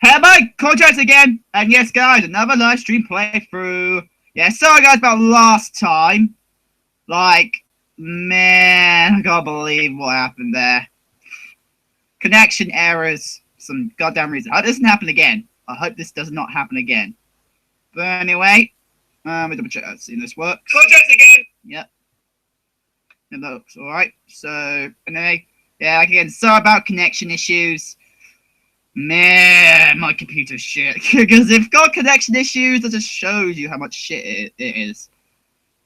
Hey, Cortex again, and yes, guys, another live stream playthrough. Yeah, sorry, guys, about last time. Like, man, I can't believe what happened there. Connection errors, some goddamn reason. It doesn't happen again. I hope this does not happen again. But anyway, let me double check. Let's see if this works. Cortex again. Yep. It looks alright. So, anyway, yeah, again, sorry about connection issues. Man, my computer's shit. Because if got connection issues, that just shows you how much shit it is.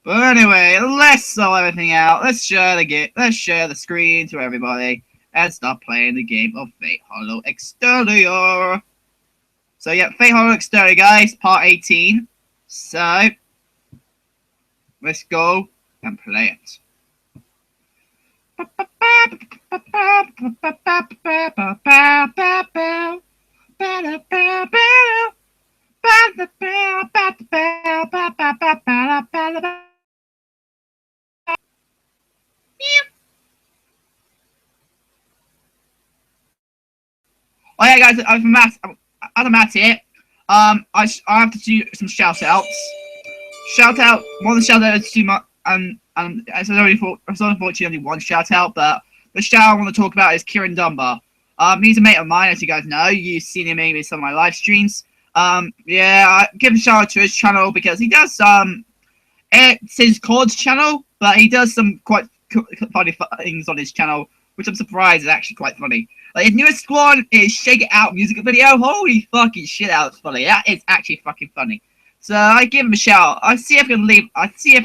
But anyway, let's sort everything out. Let's share the screen to everybody and start playing the game of Fate Hollow Exterior. So yeah, Fate Hollow Exterior, guys, part 18. So let's go and play it. Oh yeah, guys, I'm Matt here. I have to do some shout outs. One of the shout outs to my it's unfortunately only one shout out, but the shout out I want to talk about is Kieran Dunbar. He's a mate of mine, as you guys know. You've seen him maybe in some of my live streams. Yeah, I give a shout out to his channel because he does it's his chords channel, but he does some quite funny things on his channel, which I'm surprised is actually quite funny. Like his newest one is Shake It Out music video. Holy fucking shit, that's funny. That is actually fucking funny. So I give him a shout. I see if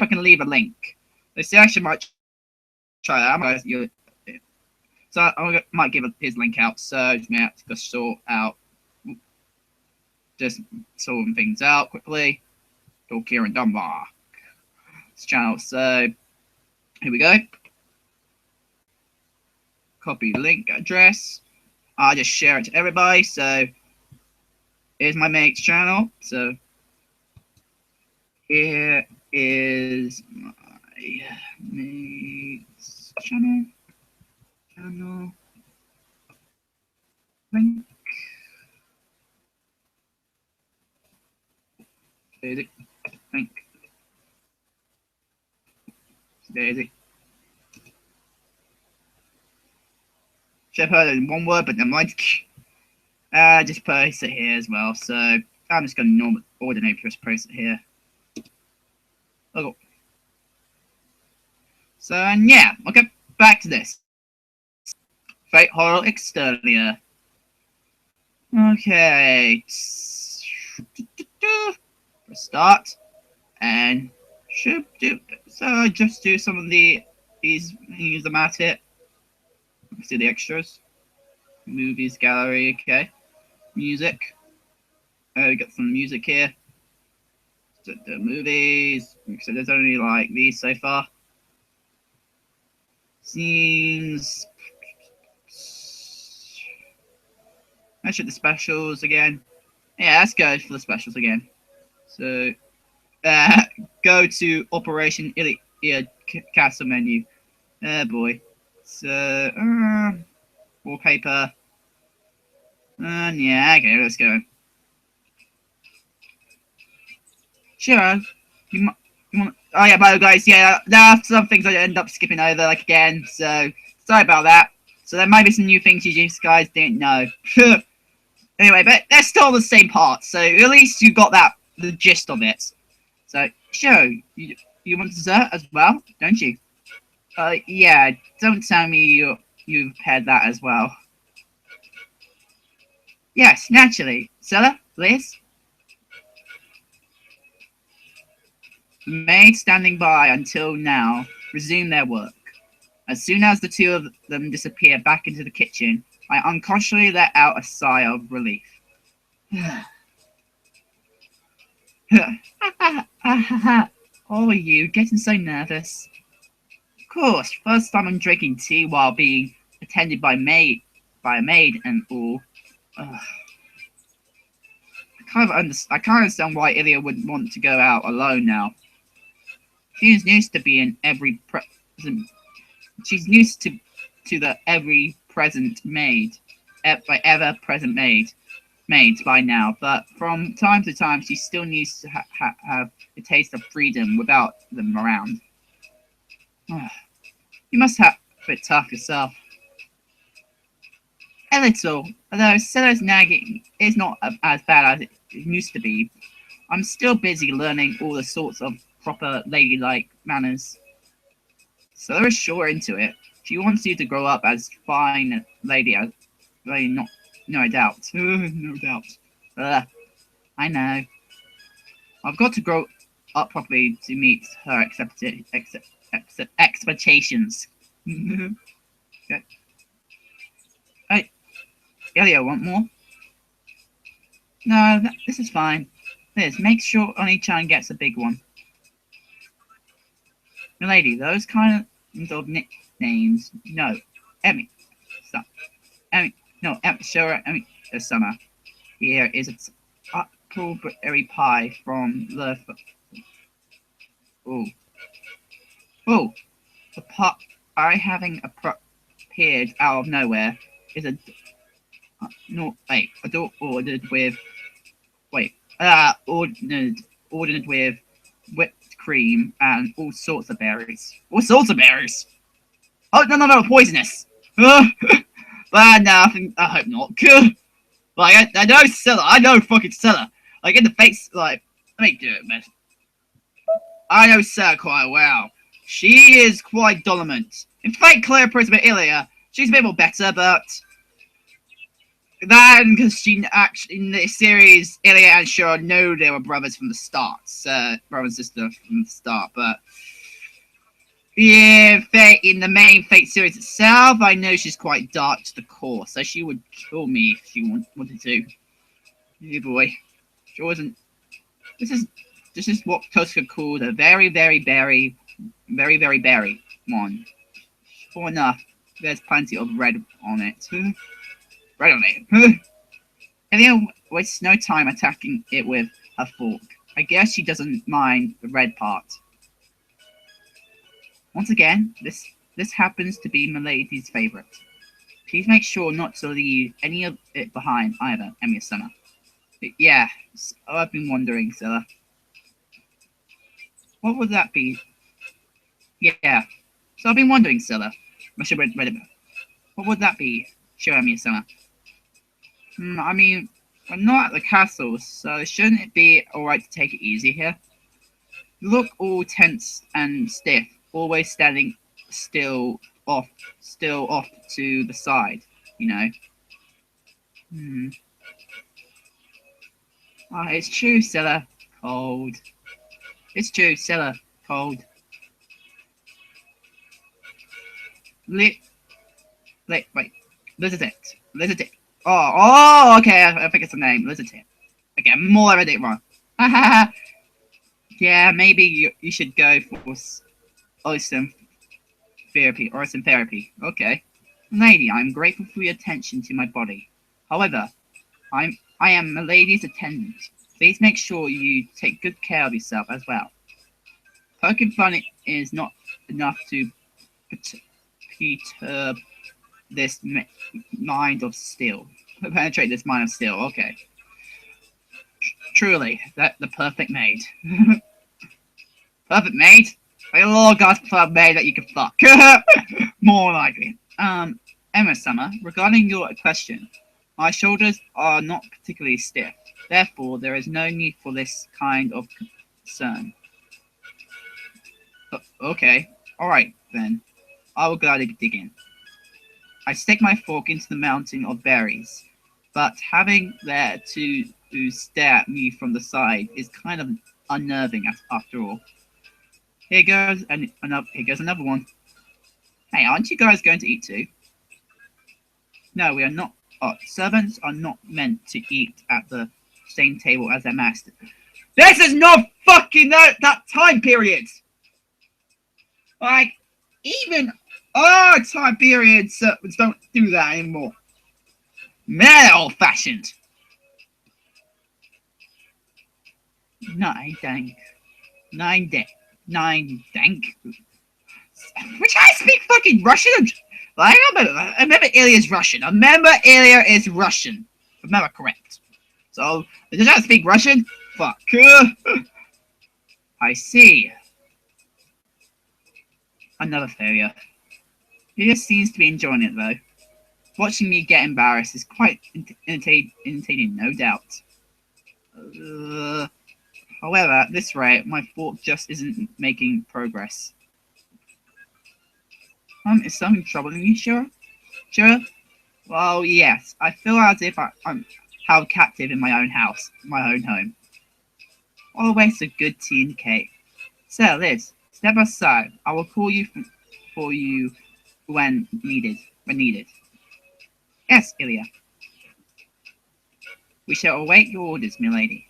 I can leave a link. Let's see. I actually might try that. So I might give his link out. So just have to sort sorting things out quickly. Call Kieran Dunbar. This channel. So here we go. Copy link address. I'll just share it to everybody. So here's my mate's channel. So here is my mate's channel. Link. There's it. Link. There's it. Should have heard it in one word, but never mind. Just post it here as well. So I'm just going to ordinary just post it here. Oh. So yeah, okay, back to this. Fate Hollow Exterior. Okay. Start and should do. So just do some of these. Use the mat hit. See the extras. Movies gallery. Okay. Music. We got some music here. So the movies. So there's only like these so far. Scenes. Actually, the specials again. Yeah, let's go for the specials again. So, go to Operation Ilia Castle menu. Oh boy. So, wallpaper. And yeah, okay, let's go. Sure. You want? Oh yeah, by the way, guys, yeah, there are some things I end up skipping over, like again. So sorry about that. So there might be some new things you guys didn't know. Anyway, but they're still the same part, so at least you got the gist of it. So, sure, you want dessert as well, don't you? Yeah, don't tell me you've prepared that as well. Yes, naturally. Stella, Liz? The maid standing by until now resume their work. As soon as the two of them disappear back into the kitchen, I unconsciously let out a sigh of relief. Oh, are you getting so nervous? Of course, first time I'm drinking tea while being attended by a maid and all. I can't understand why Ilya would want to go out alone now. She's used to being She's used to the ever present maid. maids by now, but from time to time she still needs to have a taste of freedom without them around. You must have it tough yourself. A little, although Stella's nagging is not as bad as it used to be. I'm still busy learning all the sorts of proper ladylike manners. Stella is sure into it. She wants you to grow up as fine a lady as not no doubt. No doubt. I know. I've got to grow up properly to meet her expectations. Okay. Hey, Elio, want more? No, this is fine. Liz, make sure Oni-chan gets a big one. Milady, those kind of nicknames. No. Emmy. Stop. Emmy. No, show her Emmy this summer. Here is a appleberry pie from the... Oh. Oh. The pot I having appeared out of nowhere is a... no, wait. A door ordered with... Wait. Ordered with whipped cream and all sorts of berries. All sorts of berries? Oh, no, poisonous. No, I hope not. Like, I know Stella. I know fucking Stella. Like, in the face, like, let me do it, man. I know Stella quite well. She is quite dominant. In fact, Claire praised about Ilya. She's a bit more better, but... Then, because she actually, in the series, Ilya and Shura know they were brothers from the start. Brother and sister from the start, but... Yeah, in the main Fate series itself, I know she's quite dark to the core, so she would kill me if she wanted to. Oh boy. She wasn't... This is what Tosca called a very berry one. Sure enough, there's plenty of red on it. Red on it. Elio wastes no time attacking it with her fork. I guess she doesn't mind the red part. Once again, this happens to be Milady's favorite. Please make sure not to leave any of it behind either, Emiya-sama. Yeah, I've been wondering, Stella. What would that be? Yeah, so I've been wondering, Stella. I should read it. What would that be, Emiya-sama? I mean, we're not at the castle, so shouldn't it be alright to take it easy here? You look all tense and stiff, always standing still off to the side, you know. It's true, Stella. Cold. It's true, Stella. Cold. Wait. Lizardit. Oh, okay, I think it's the name. Lizardit. Again, more I did wrong. Yeah, maybe you should go for some therapy. Okay. Lady, I'm grateful for your attention to my body. However, I am a lady's attendant. Please make sure you take good care of yourself as well. Poking fun is not enough to perturb this mind of steel. Penetrate this mind of steel. Okay. Truly, that the perfect maid. Perfect maid? Like a Lord God's perfect maid that you can fuck. More likely. Emma-sama, regarding your question, my shoulders are not particularly stiff. Therefore, there is no need for this kind of concern. Okay. Alright, then. I will gladly dig in. I stick my fork into the mountain of berries, but having there to stare at me from the side is kind of unnerving after all. Here goes another one. Hey, aren't you guys going to eat too? No, we are not. Servants are not meant to eat at the same table as their master. This is not fucking that time period! Like, even our time period servants don't do that anymore. They're old-fashioned. Nine dank. Which I speak fucking Russian? I remember Ilya is Russian. Remember correct. So, does that speak Russian? Fuck. I see. Another failure. He just seems to be enjoying it though. Watching me get embarrassed is quite entertaining, no doubt. However, at this rate, my fork just isn't making progress. Is something troubling you, sure? Sure? Well, yes. I feel as if I'm held captive in my own house, my own home. Always a good tea and cake. So, Liz, step aside. I will call you for you when needed. Yes, Ilya. We shall await your orders, milady.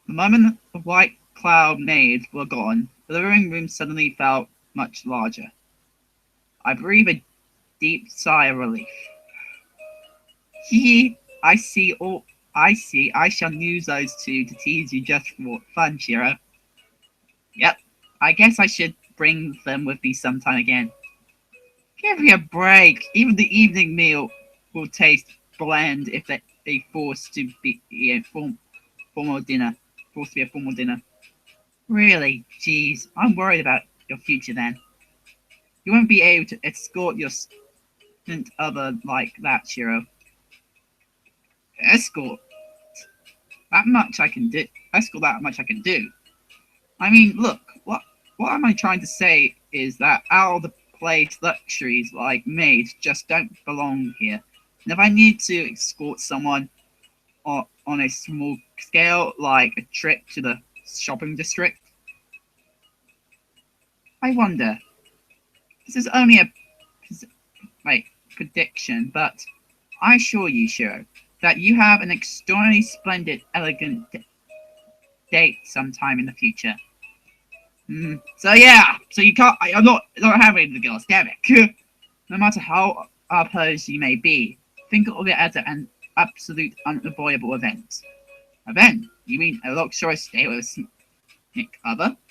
The moment the white cloud maids were gone, the living room suddenly felt much larger. I breathed a deep sigh of relief. Hee, I see. I shall use those two to tease you just for fun, Shiro. Yep, I guess I should bring them with me sometime again. Give me a break. Even the evening meal will taste bland if they forced to be a formal dinner. Forced to be a formal dinner. Really, jeez, I'm worried about your future then. You won't be able to escort your significant other like that, Shiro. Escort? That much I can do. Escort that much I can do. I mean, look, what am I trying to say is that out of the place luxuries like maids just don't belong here. And if I need to escort someone on a small scale, like a trip to the shopping district, I wonder. This is only a prediction, but I assure you, Shiro, that you have an extraordinarily splendid, elegant date sometime in the future. So yeah, so you can't. I'm not having the girls, damn it. No matter how opposed you may be, think of it as an absolute unavoidable event. Event? You mean a luxurious stay with a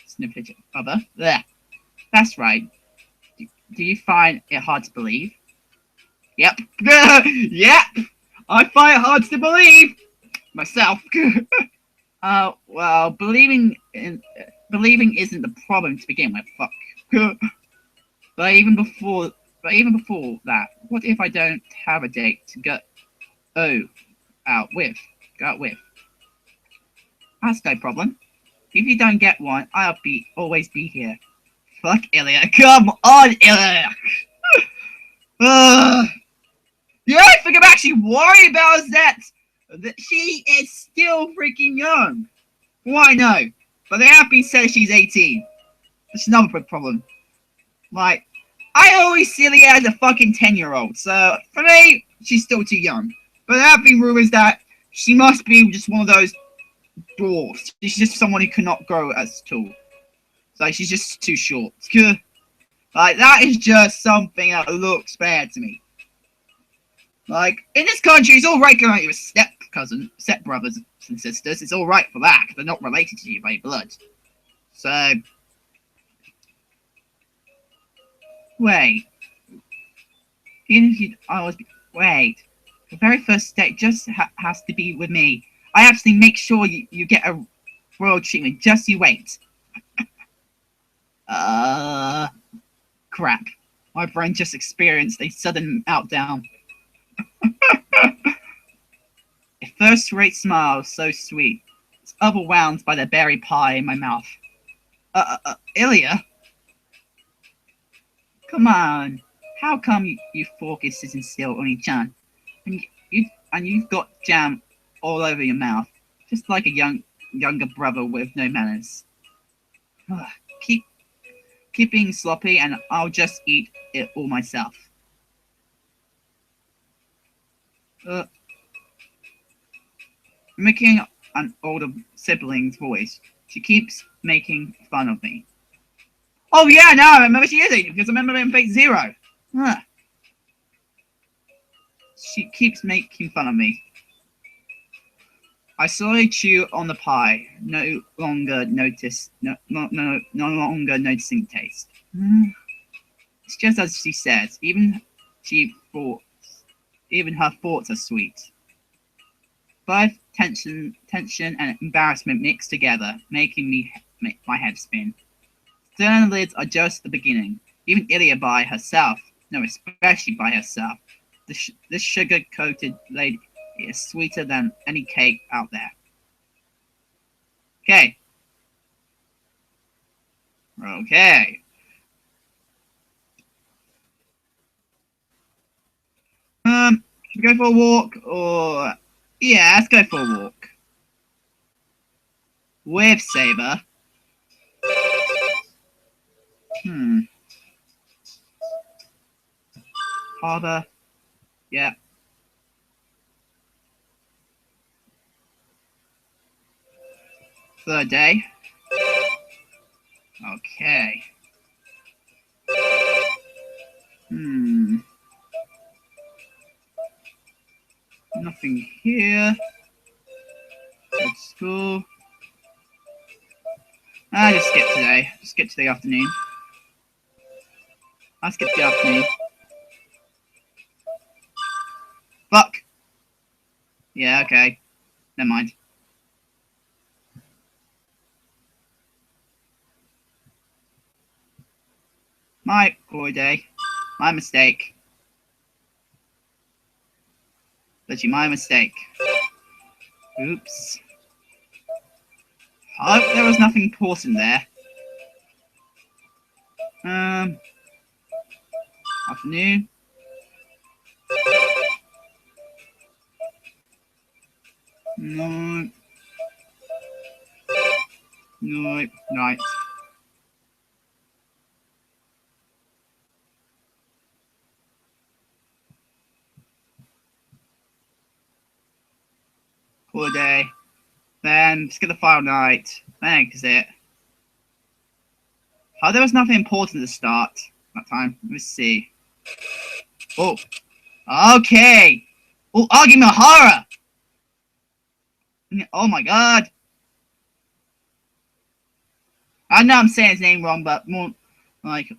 significant other? There. That's right. Do you find it hard to believe? Yep. Yep. I find it hard to believe myself. Well, believing isn't the problem to begin with. Fuck. But even before that, what if I don't have a date to go out with? That's no problem. If you don't get one, I'll always be here. Fuck Ilya. Come on, Ilya. The only thing I'm actually worried about is that she is still freaking young. Well, I know, but they have been said she's 18. That's another problem. Like, I always see Ilya as a fucking 10-year-old, so for me, she's still too young. But there have been rumors that she must be just one of those dwarfs. She's just someone who cannot grow as tall. So she's just too short. Like, that is just something that looks bad to me. Like, in this country, it's alright going out with step brothers and sisters. It's alright for that. They're not related to you by blood. So, wait. Even if you wait. The very first date just has to be with me. I actually make sure you get a royal treatment. Just you wait. Crap. My brain just experienced a sudden meltdown. A first-rate smile, so sweet. It's overwhelmed by the berry pie in my mouth. Ilya? Come on. How come you focus sitting still on your chin? And you've got jam all over your mouth, just like a younger brother with no manners. Keep being sloppy, and I'll just eat it all myself. Mimicking an older sibling's voice, she keeps making fun of me. Oh yeah, no, I remember she is eating, because I remember in Fate Zero. She keeps making fun of me. I slowly chew on the pie, no longer noticing taste. It's just as she says, even she thought Even her thoughts are sweet. Both tension and embarrassment mixed together, making me make my head spin. Stern lids are just the beginning. Even Ilya by herself, no, especially by herself, this sugar-coated lady is sweeter than any cake out there. Okay. Okay. Should we go for a walk or... Yeah, let's go for a walk. With Saber. Harbour. Yeah. Third day. Okay. Nothing here. Go to school. Just skip today. Skip to the afternoon. I'll skip the afternoon. Fuck! Yeah, okay. Never mind. My poor day. My mistake. Literally my mistake. Oops. I hope there was nothing important there. Afternoon. No. No. Right. Poor day. Then skip the final night. Then exit. Oh, there was nothing important to start that time. Let's see. Oh. Okay. Oh, Argument Horror! Oh my god. I know I'm saying his name wrong, but more like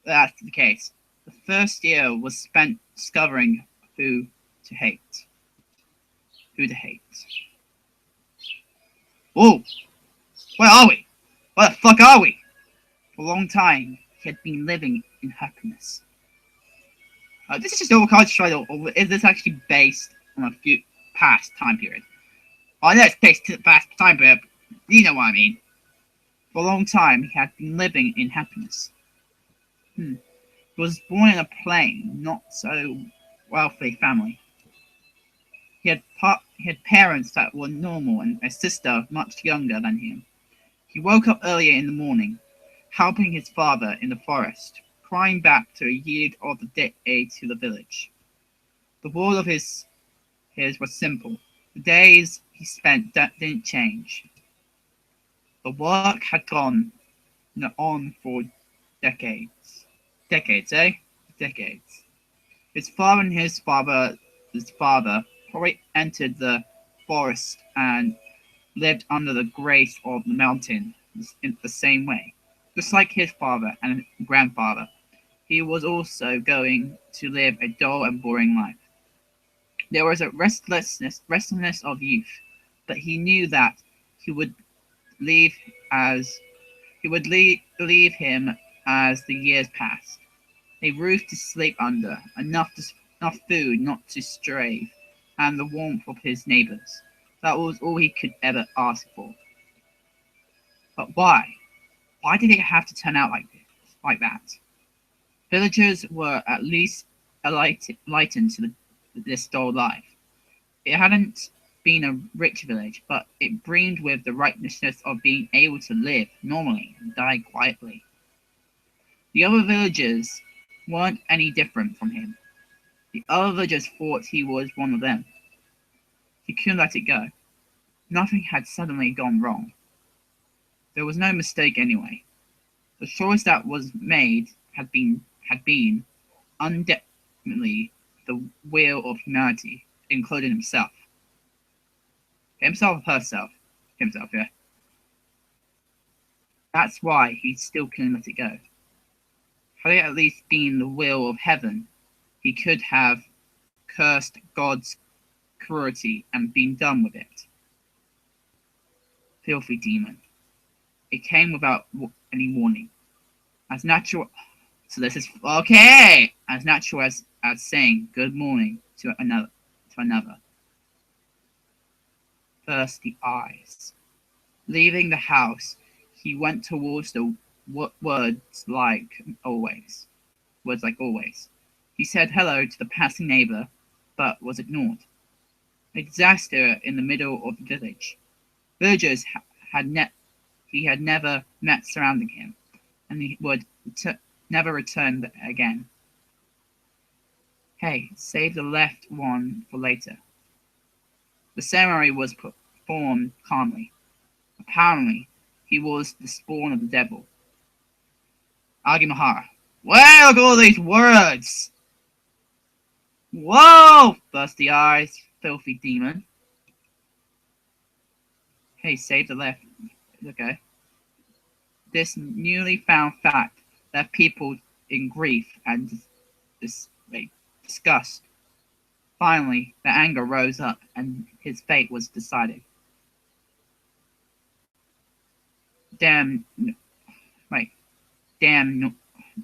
that's the case. The first year was spent discovering who to hate. Who to hate. Whoa! Where are we? Where the fuck are we? For a long time, he had been living in happiness. This is just overcultured, or is this actually based on a few past time period? I know it's based on the past time period, you know what I mean. For a long time, he had been living in happiness. He was born in a plain, not so wealthy family. He had parents that were normal and a sister much younger than him. He woke up earlier in the morning, helping his father in the forest, crying back to a year of the day to the village. The world of his was simple. The days he spent didn't change. The work had gone on for decades. Decades, eh? Decades. His father and his father probably entered the forest and lived under the grace of the mountain in the same way. Just like his father and grandfather, he was also going to live a dull and boring life. There was a restlessness of youth, but he knew that he would leave leave him as the years passed. A roof to sleep under, enough food not to stray, and the warmth of his neighbors. That was all he could ever ask for. But why? Why did it have to turn out like that? Villagers were at least enlightened to this dull life. It hadn't been a rich village, but it brimmed with the righteousness of being able to live normally and die quietly. The other villagers weren't any different from him. The other villagers thought he was one of them. He couldn't let it go. Nothing had suddenly gone wrong. There was no mistake anyway. The choice that was made had been undoubtedly the will of humanity, including himself. Himself or herself? Himself, yeah. That's why he still couldn't let it go. Had it at least been the will of heaven, he could have cursed God's cruelty and been done with it. Filthy demon. It came without any warning. As natural. So this is okay. As natural as saying good morning to another. Thirsty eyes. Leaving the house, he went towards the words like always. He said hello to the passing neighbor, but was ignored. A disaster in the middle of the village. Villagers he had never met surrounding him, and he would never return again. Hey, save the left one for later. The ceremony was performed calmly. Apparently, he was the spawn of the devil. Agimahara. Well, look at all these words! Whoa! Thirsty eyes, filthy demon. Hey, save the left. Okay. This newly found fact left people in grief and disgust. Finally, the anger rose up and his fate was decided. Damn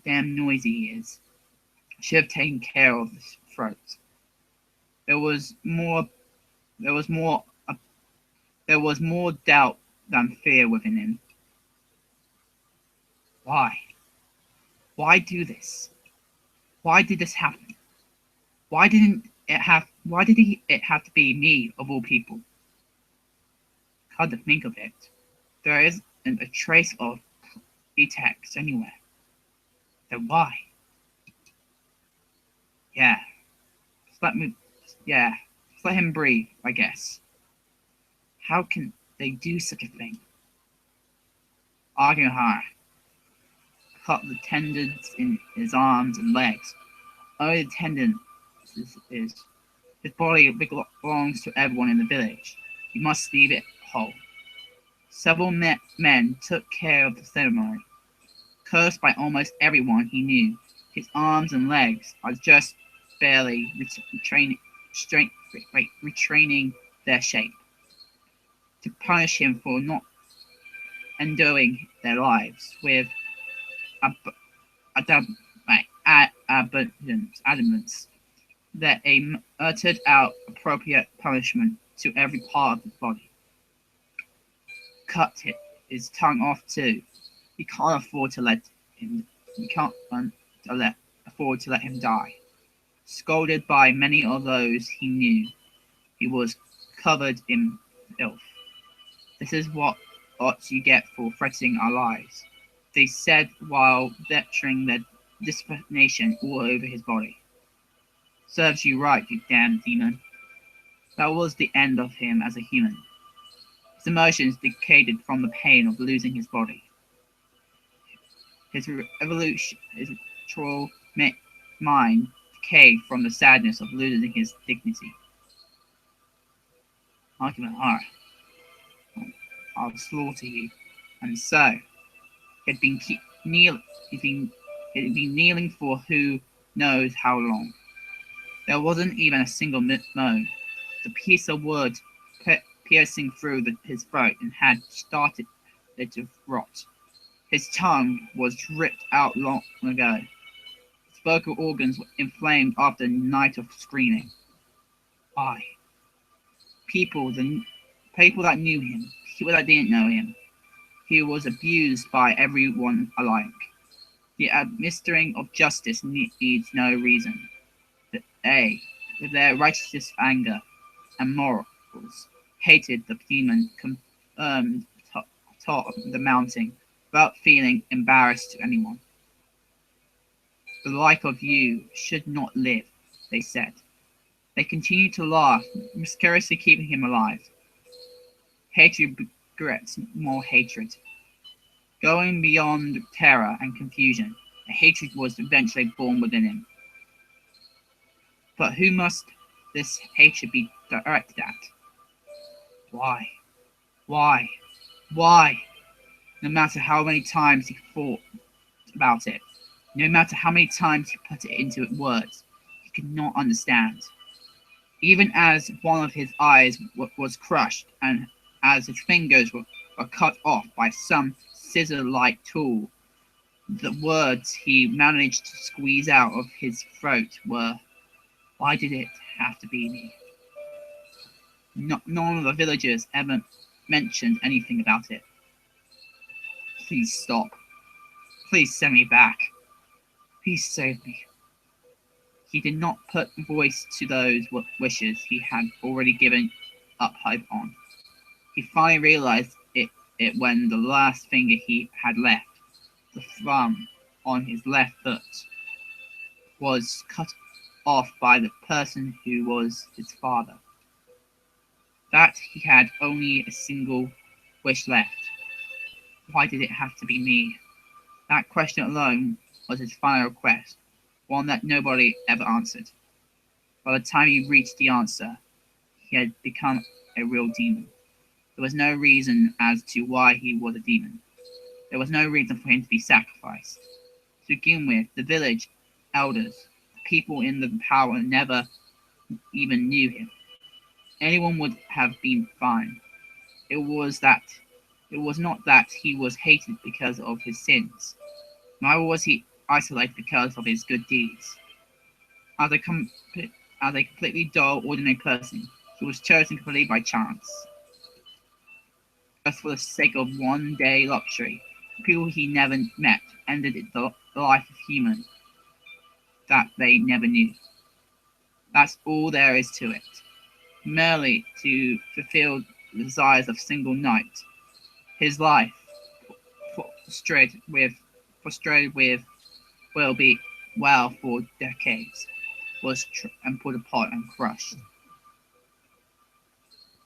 noisy he is. Should have taken care of his throat. There was more doubt than fear within him. Why? Why do this? Why did this happen? Why did it have to be me of all people? Come to think of it, there isn't a trace of pretext anywhere. Then why? Just let him breathe, I guess. How can they do such a thing? Agihara cut the tendons in his arms and legs. Only the tendon is his body belongs to everyone in the village. You must leave it whole. Several men took care of the ceremony. Cursed by almost everyone he knew, his arms and legs are just barely retraining their shape. To punish him for not endowing their lives with abundance, that a meted out appropriate punishment to every part of the body. Cut his tongue off too. You can't afford to let him. Afford to let him die. Scolded by many of those he knew, he was covered in filth. This is what you get for threatening our lives, they said while vettering their discrimination all over his body. Serves you right, you damn demon. That was the end of him as a human. His emotions decayed from the pain of losing his body. His evolutionary mind decayed from the sadness of losing his dignity. Argument R. I'll slaughter you. And so, he'd been kneeling for who knows how long. There wasn't even a single moan. The piece of wood piercing through his throat and had started to rot. His tongue was ripped out long ago. His vocal organs were inflamed after a night of screaming. Why? People that knew him, people that didn't know him. He was abused by everyone alike. The administering of justice needs no reason. They, with their righteous anger and morals, hated the demon confirmed top of the mountain without feeling embarrassed to anyone. The like of you should not live, they said. They continued to laugh, mysteriously keeping him alive. Hatred begets more hatred. Going beyond terror and confusion, a hatred was eventually born within him. But who must this hatred be directed at? Why? Why? Why? No matter how many times he thought about it, no matter how many times he put it into words, he could not understand. even as one of his eyes was crushed and as his fingers were cut off by some scissor-like tool. The words he managed to squeeze out of his throat were, "Why did it have to be me?" None of the villagers ever mentioned anything about it. "Please stop. Please send me back. Please save me." He did not put voice to those wishes he had already given up hope on. He finally realized it when the last finger he had left, the thumb on his left foot, was cut off by the person who was his father. That he had only a single wish left. Why did it have to be me? That question alone was his final request, one that nobody ever answered. By the time he reached the answer, he had become a real demon. There was no reason as to why he was a demon. There was no reason for him to be sacrificed. To begin with, the village elders, the people in the power, never even knew him. Anyone would have been fine. It was not that he was hated because of his sins. Neither was he isolated because of his good deeds. As a completely dull, ordinary person, he was chosen completely by chance. Just for the sake of one-day luxury, the people he never met ended the life of human that they never knew. That's all there is to it. Merely to fulfill the desires of a single night. His life, frustrated with well for decades, was and put apart and crushed.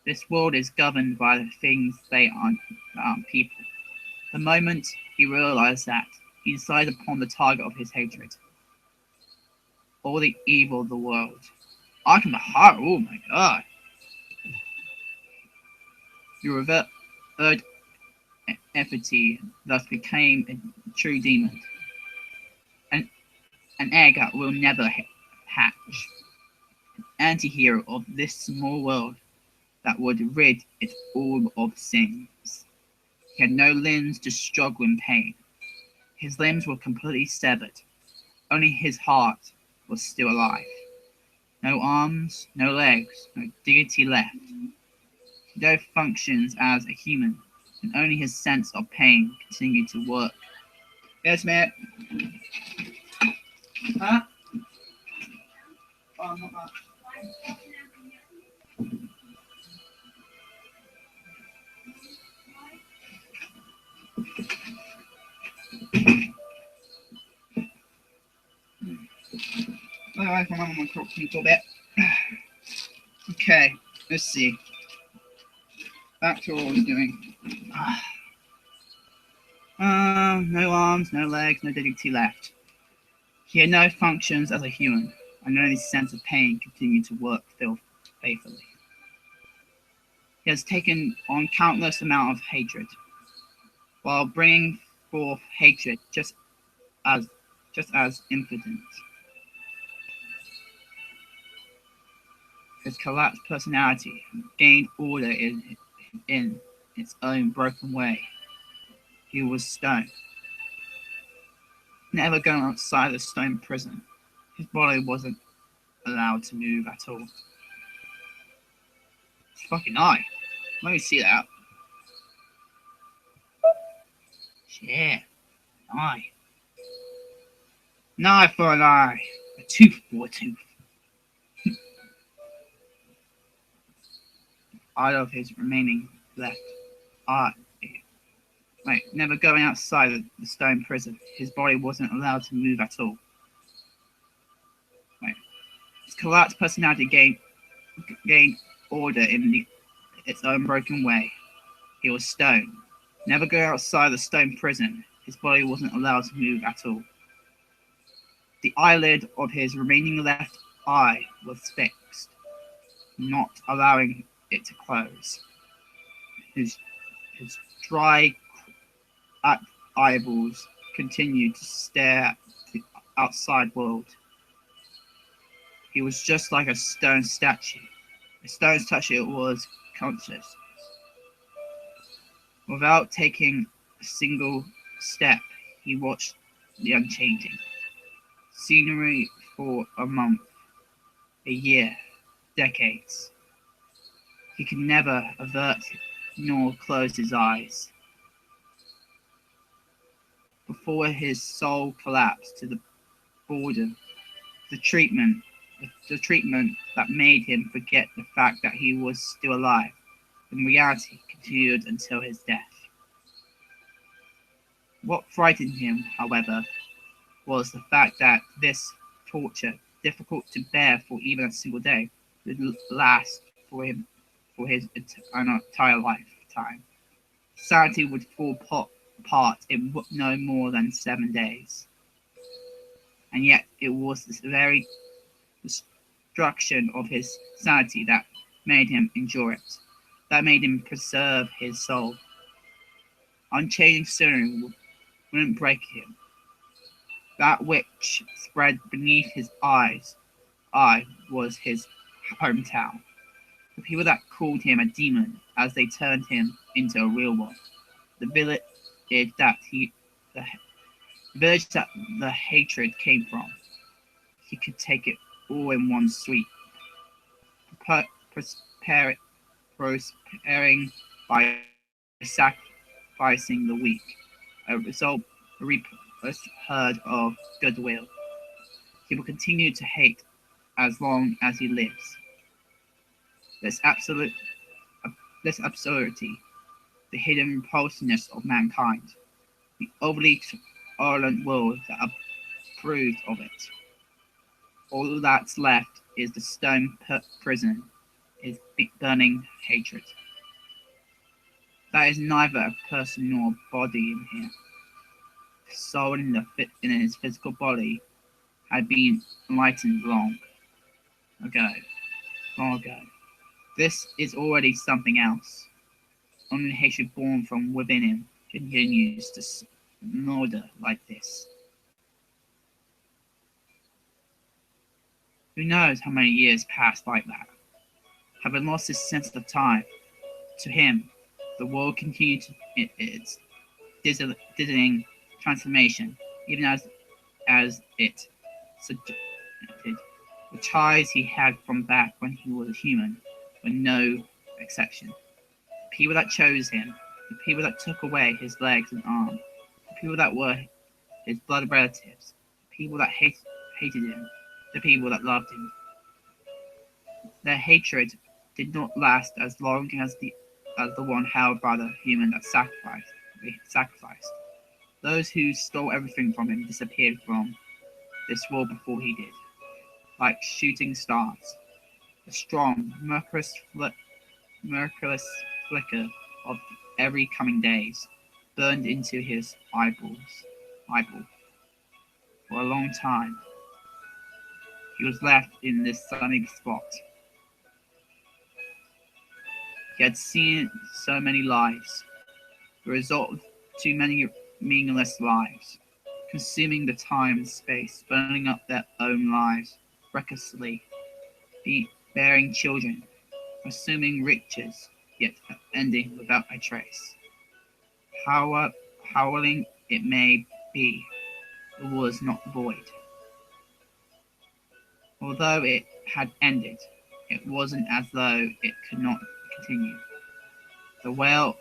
This world is governed by the things they aren't people. The moment he realized that, he decided upon the target of his hatred. All the evil of the world. I can heart. Oh my god. He revered empathy, thus became a true demon. An egg that will never hatch. An anti-hero of this small world that would rid it all of sins. He had no limbs to struggle in pain. His limbs were completely severed. Only his heart was still alive. No arms, no legs, no dignity left. No functions as a human, and only his sense of pain continued to work. Yes, mate. Huh? Oh, not that. Otherwise, my mum will talk to me for a bit. Okay, let's see. Back to what I was doing. No arms, no legs, no dignity left. He had no functions as a human, and only his sense of pain continued to work faithfully. He has taken on countless amount of hatred, while bringing forth hatred just as impotent. His collapsed personality gained order in its own broken way. He was stoned. Never going outside the stone prison, his body wasn't allowed to move at all. His fucking eye. Let me see that. Shit. An eye. An eye for an eye. A tooth for a tooth. Out of his remaining left eye. Never going outside the stone prison, his body wasn't allowed to move at all. His collapsed personality gained order in its own broken way. He was stoned. Never go outside the stone prison, his body wasn't allowed to move at all. The eyelid of his remaining left eye was fixed, not allowing it to close. His dry eyeballs continued to stare at the outside world. He was just like a stone statue, The stone's touch it was conscious. Without taking a single step, he watched the unchanging scenery for a month, a year, decades. He could never avert nor close his eyes. Before his soul collapsed to the boredom, the treatment that made him forget the fact that he was still alive, in reality continued until his death. What frightened him, however, was the fact that this torture, difficult to bear for even a single day, would last for his entire lifetime. Sanity would fall apart in no more than 7 days. And yet it was this very destruction of his sanity that made him endure it, that made him preserve his soul. Unchanging scenery wouldn't break him. That which spread beneath his eye was his hometown. The people that called him a demon as they turned him into a real one. The village that the hatred came from. He could take it all in one sweep, prospering by sacrificing the weak, a result a herd of goodwill. He will continue to hate as long as he lives. This absurdity, the hidden repulsiveness of mankind, the overly tolerant world that approved of it. All that's left is the stone prison, is burning hatred. That is neither a person nor a body in here. The soul in his physical body had been enlightened long ago. This is already something else. Only hatred born from within him continues to smolder like this. Who knows how many years passed like that? Having lost his sense of time, to him, the world continued its dizzying transformation, even as it suggested. The ties he had from back when he was a human were no exception. The people that chose him, the people that took away his legs and arms, the people that were his blood relatives, the people that hated him, the people that loved him. Their hatred did not last as long as the one held by the human that sacrificed. Those who stole everything from him disappeared from this world before he did, like shooting stars. A strong, merciless flicker of every coming days burned into his eyeball. For a long time, he was left in this sunny spot. He had seen so many lives, the result of too many meaningless lives, consuming the time and space, burning up their own lives recklessly, bearing children, assuming riches, yet ending without a trace. Howling it may be, it was not void. Although it had ended, it wasn't as though it could not continue. The wheel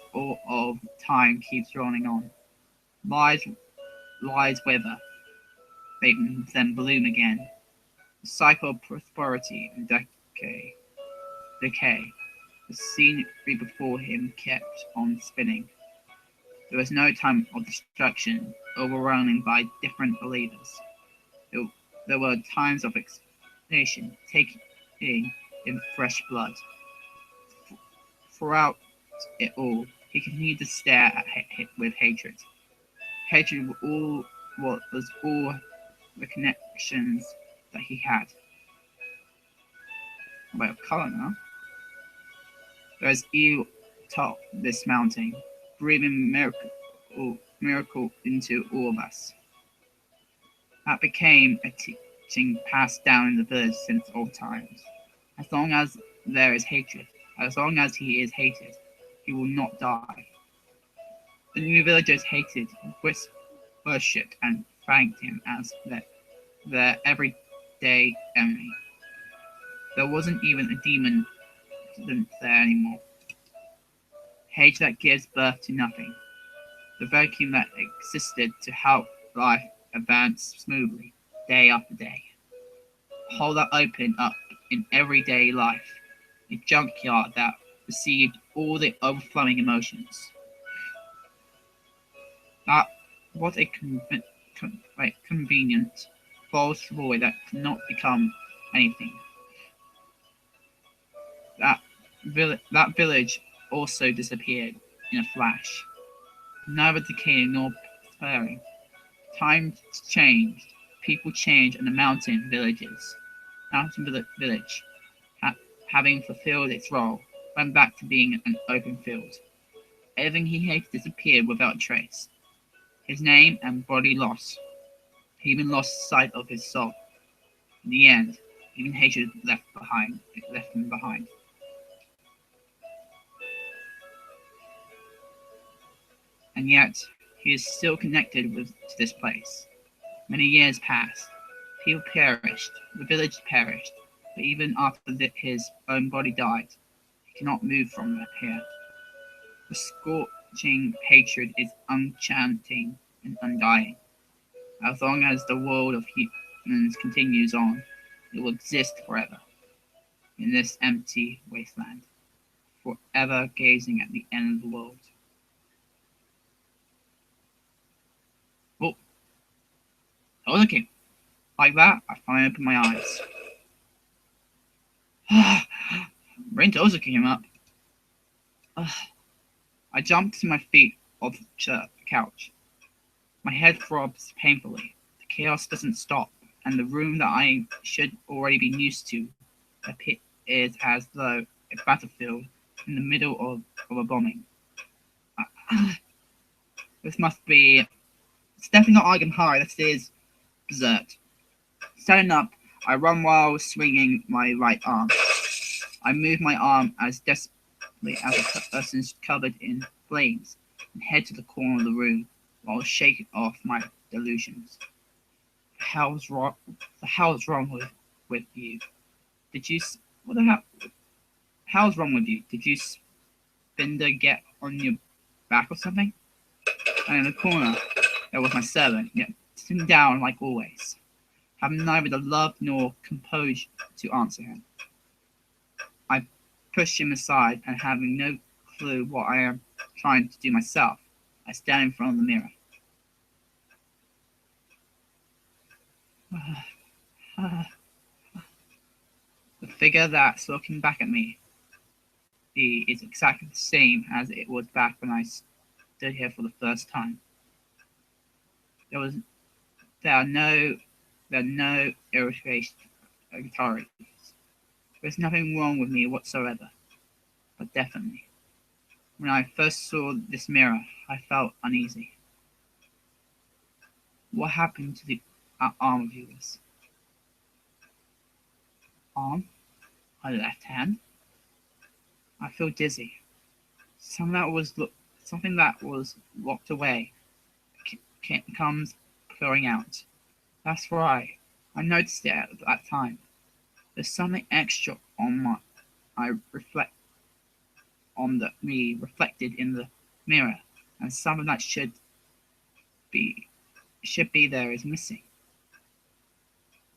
of time keeps rolling on. Lies wither, they then bloom again. The cycle of prosperity and decay. The scenery before him kept on spinning. There was no time of destruction, overrunning by different believers. There were times of expiation, taking in fresh blood. Throughout it all, he continued to stare at with hatred. Hatred was all the connections that he had. By color now. There is evil atop this mountain, breathing miracle into all of us. That became a teaching passed down in the village since old times. As long as there is hatred. As long as he is hated, he will not die. The new villagers hated, worshipped, and thanked him as their everyday enemy. There wasn't even a demon there anymore. Hate that gives birth to nothing. The vacuum that existed to help life advance smoothly, day after day. A hole that opened up in everyday life. A junkyard that received all the overflowing emotions. That was a convenient, false void that could not become anything. That village also disappeared in a flash, neither decaying nor preparing. Times changed, people changed, and the mountain village, having fulfilled its role, went back to being an open field. Everything he hated disappeared without trace. His name and body lost. He even lost sight of his soul. In the end, even hatred left him behind. And yet, he is still connected to this place. Many years passed. People perished. The village perished. But even after his own body died, he cannot move from here. The scorching hatred is enchanting and undying. As long as the world of humans continues on, it will exist forever in this empty wasteland, forever gazing at the end of the world. Oh, okay. Like that, I finally opened my eyes. Brain also came up. I jumped to my feet off the couch. My head throbs painfully. The chaos doesn't stop, and the room that I should already be used to appears as though a battlefield in the middle of a bombing. This must be... It's definitely not Arkham Horror, this is Berserk. Standing up, I run while swinging my right arm. I move my arm as desperately as a person's covered in flames and head to the corner of the room while shaking off my delusions. The hell's wrong with you? Did you... What the hell? Hell's wrong with you? Did you Spinder get on your back or something? And in the corner, there was my servant, yet sitting down like always, having neither the love nor composure to answer him. I pushed him aside, and having no clue what I am trying to do myself, I stand in front of the mirror. The figure that's looking back at me is exactly the same as it was back when I stood here for the first time. There are no irritation. There's nothing wrong with me whatsoever, but definitely, when I first saw this mirror, I felt uneasy. What happened to the arm of yours? Arm? My left hand? I feel dizzy. Something that was locked away comes pouring out. That's right. I noticed it at that time. There's something extra on me reflected in the mirror, and something that should be there is missing.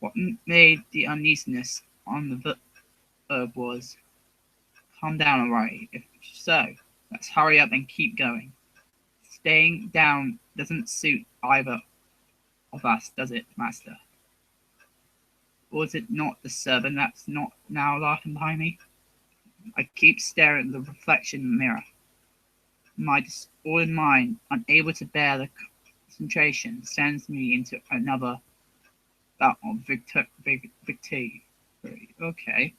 What made the uneasiness on the verb was, calm down, alright? If so, let's hurry up and keep going. Staying down doesn't suit either of us, does it, Master? Or is it not the servant that's not now laughing behind me? I keep staring at the reflection in the mirror. My disordered mind, unable to bear the concentration, sends me into another bout of victory. Okay.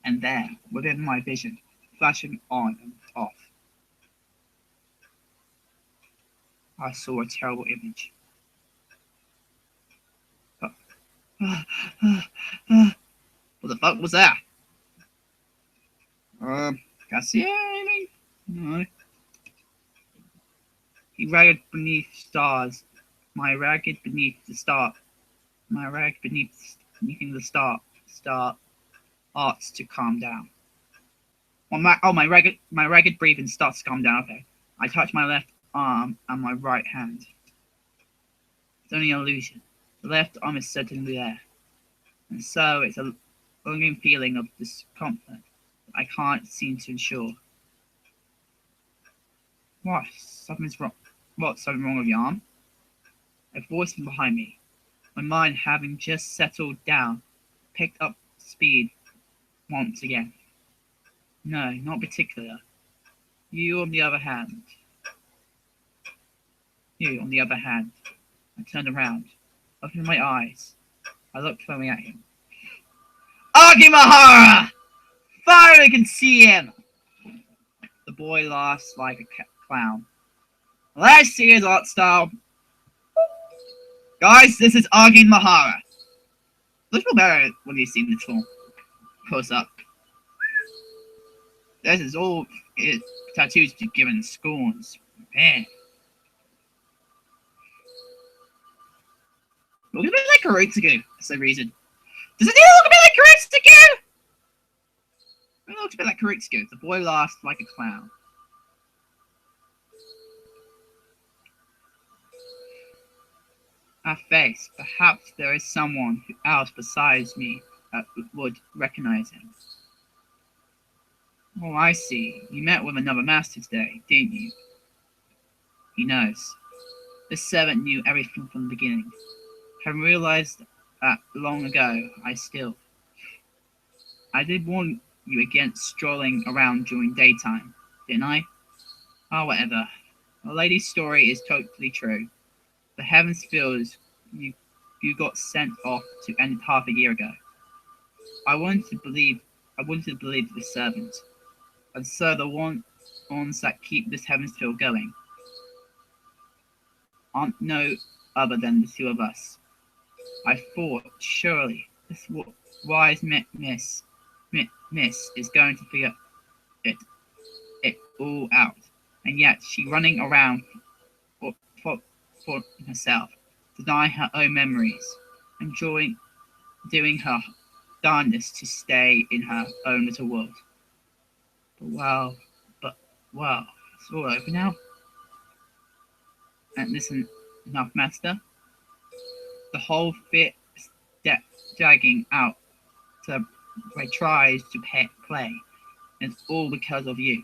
And there, within my vision, flashing on and off, I saw a terrible image. What the fuck was that? Cassia, I mean? No. He ragged beneath stars. My ragged beneath the star. My rag beneath the star arts to calm down. My ragged breathing starts to calm down. Okay. I touch my left arm and my right hand. It's only an illusion. The left arm is certainly there. And so it's a longing feeling of discomfort I can't seem to ensure. What? Something's wrong. What's something wrong with your arm? A voice from behind me. My mind, having just settled down, picked up speed once again. No, not particular. You, on the other hand. I turned around, opened my eyes. I looked firmly at him. Agimahara! Finally can see him! The boy laughs like a clown. Let's see his art style. Guys, this is Agimahara. Looks better when you see this film close up. This is all his tattoos to given scorns. Man. Look a bit like Karutsugu for some reason. Does it look a bit like Karutsugu? It looks a bit like Karutsugu. The boy laughs like a clown. A face. Perhaps there is someone else besides me that would recognize him. Oh, I see. You met with another master today, didn't you? He knows. This servant knew everything from the beginning. Having realized that long ago, I did warn you against strolling around during daytime, didn't I? Oh, whatever. The lady's story is totally true. The heavens feels you got sent off to end half a year ago. I wanted to believe the servant. And so the ones that keep this heavens feel going aren't no other than the two of us. I thought, surely, this wise miss is going to figure it all out. And yet, she running around for herself, denying her own memories, enjoying doing her darndest to stay in her own little world. But it's all over now. And listen enough, master. The whole fit dragging out to tries to play, and it's all because of you.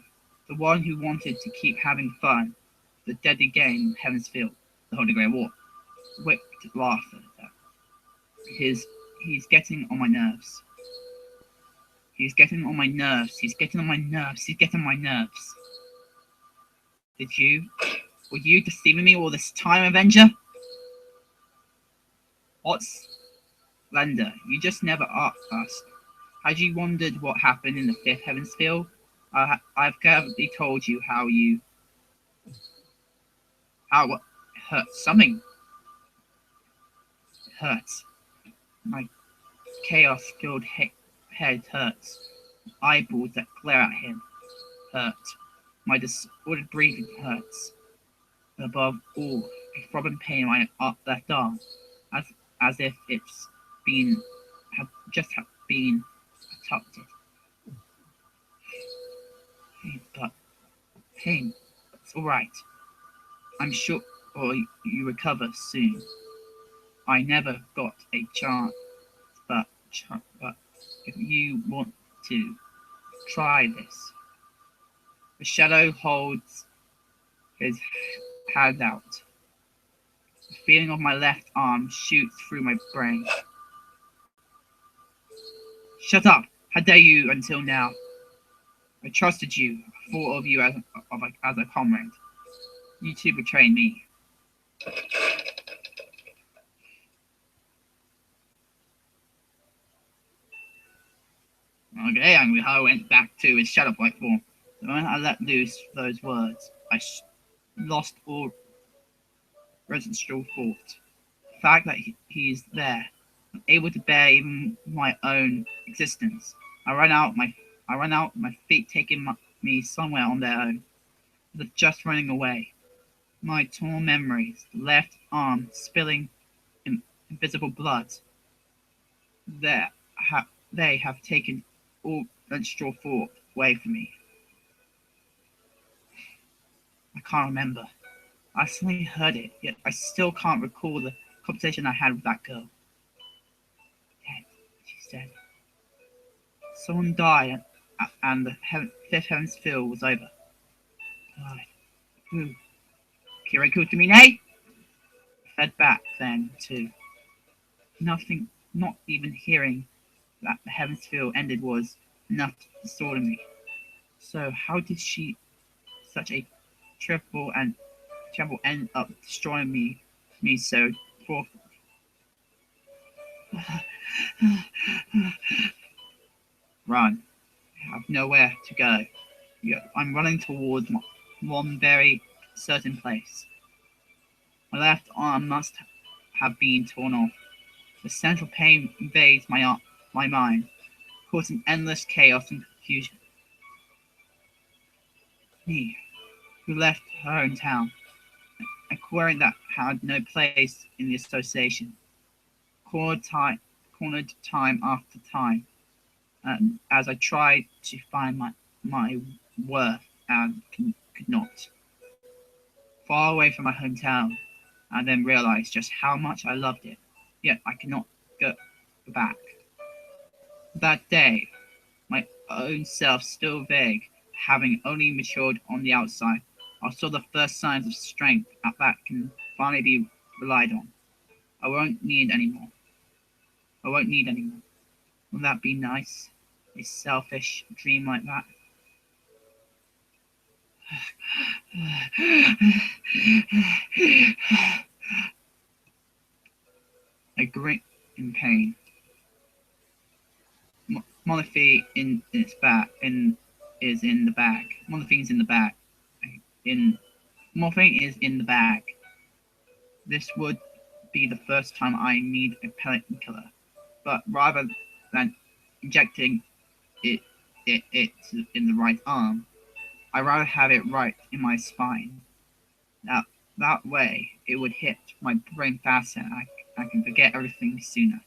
The one who wanted to keep having fun. The deadly game of Heaven's Field, the Holy Grail War. Wicked laughter. He's getting on my nerves. He's getting on my nerves. Were you deceiving me all this time, Avenger? What's Lender? You just never asked. Had you wondered what happened in the fifth Heaven's Field? I've carefully told you how it hurts. Something hurts. My chaos-filled head hurts. Eyeballs that glare at him hurt. My disordered breathing hurts. And above all, a throbbing pain in my left arm, as if it's had just been attacked. Pain. It's all right. I'm sure you recover soon. I never got a chance, but if you want to try this. The shadow holds his hand out. The feeling of my left arm shoots through my brain. Shut up! How dare you until now? I trusted you, thought of you as a comrade. You two betrayed me. Okay, Angry Ho went back to his shadow-like form. The moment I let loose those words, I lost all residual thought. The fact that he's there, able to bear even my own existence. I ran out my I ran out, my feet taking me somewhere on their own, with just running away. My torn memories, the left arm spilling invisible blood. There, they have taken all menstrual thought away from me. I can't remember. I suddenly heard it, yet I still can't recall the conversation I had with that girl. Dead, she said. Someone died, and the fifth heaven's field was over. Died. Who? Kiriko Tomine? Fed back then, too. Nothing, not even hearing that the heaven's field ended was enough to disorder me. So how did such a triple end up destroying me so poor? Run. I have nowhere to go. I'm running towards one very certain place. My left arm must have been torn off. The central pain invades my mind, causing endless chaos and confusion. Me, who left her own town, a quarry that had no place in the association, cornered time after time, as I tried to find my worth and could not. Far away from my hometown, I then realized just how much I loved it, yet I could not go back. That day, my own self still vague, having only matured on the outside, I saw the first signs of strength that can finally be relied on. I won't need anymore. I won't need anymore. Wouldn't that be nice? A selfish dream like that? I grit in pain. Morphine in its bag is in the bag. Morphine's in the bag. Morphine is in the bag. This would be the first time I need a painkiller, but rather than injecting it in the right arm, I rather have it right in my spine. That way, it would hit my brain faster, and I can forget everything sooner.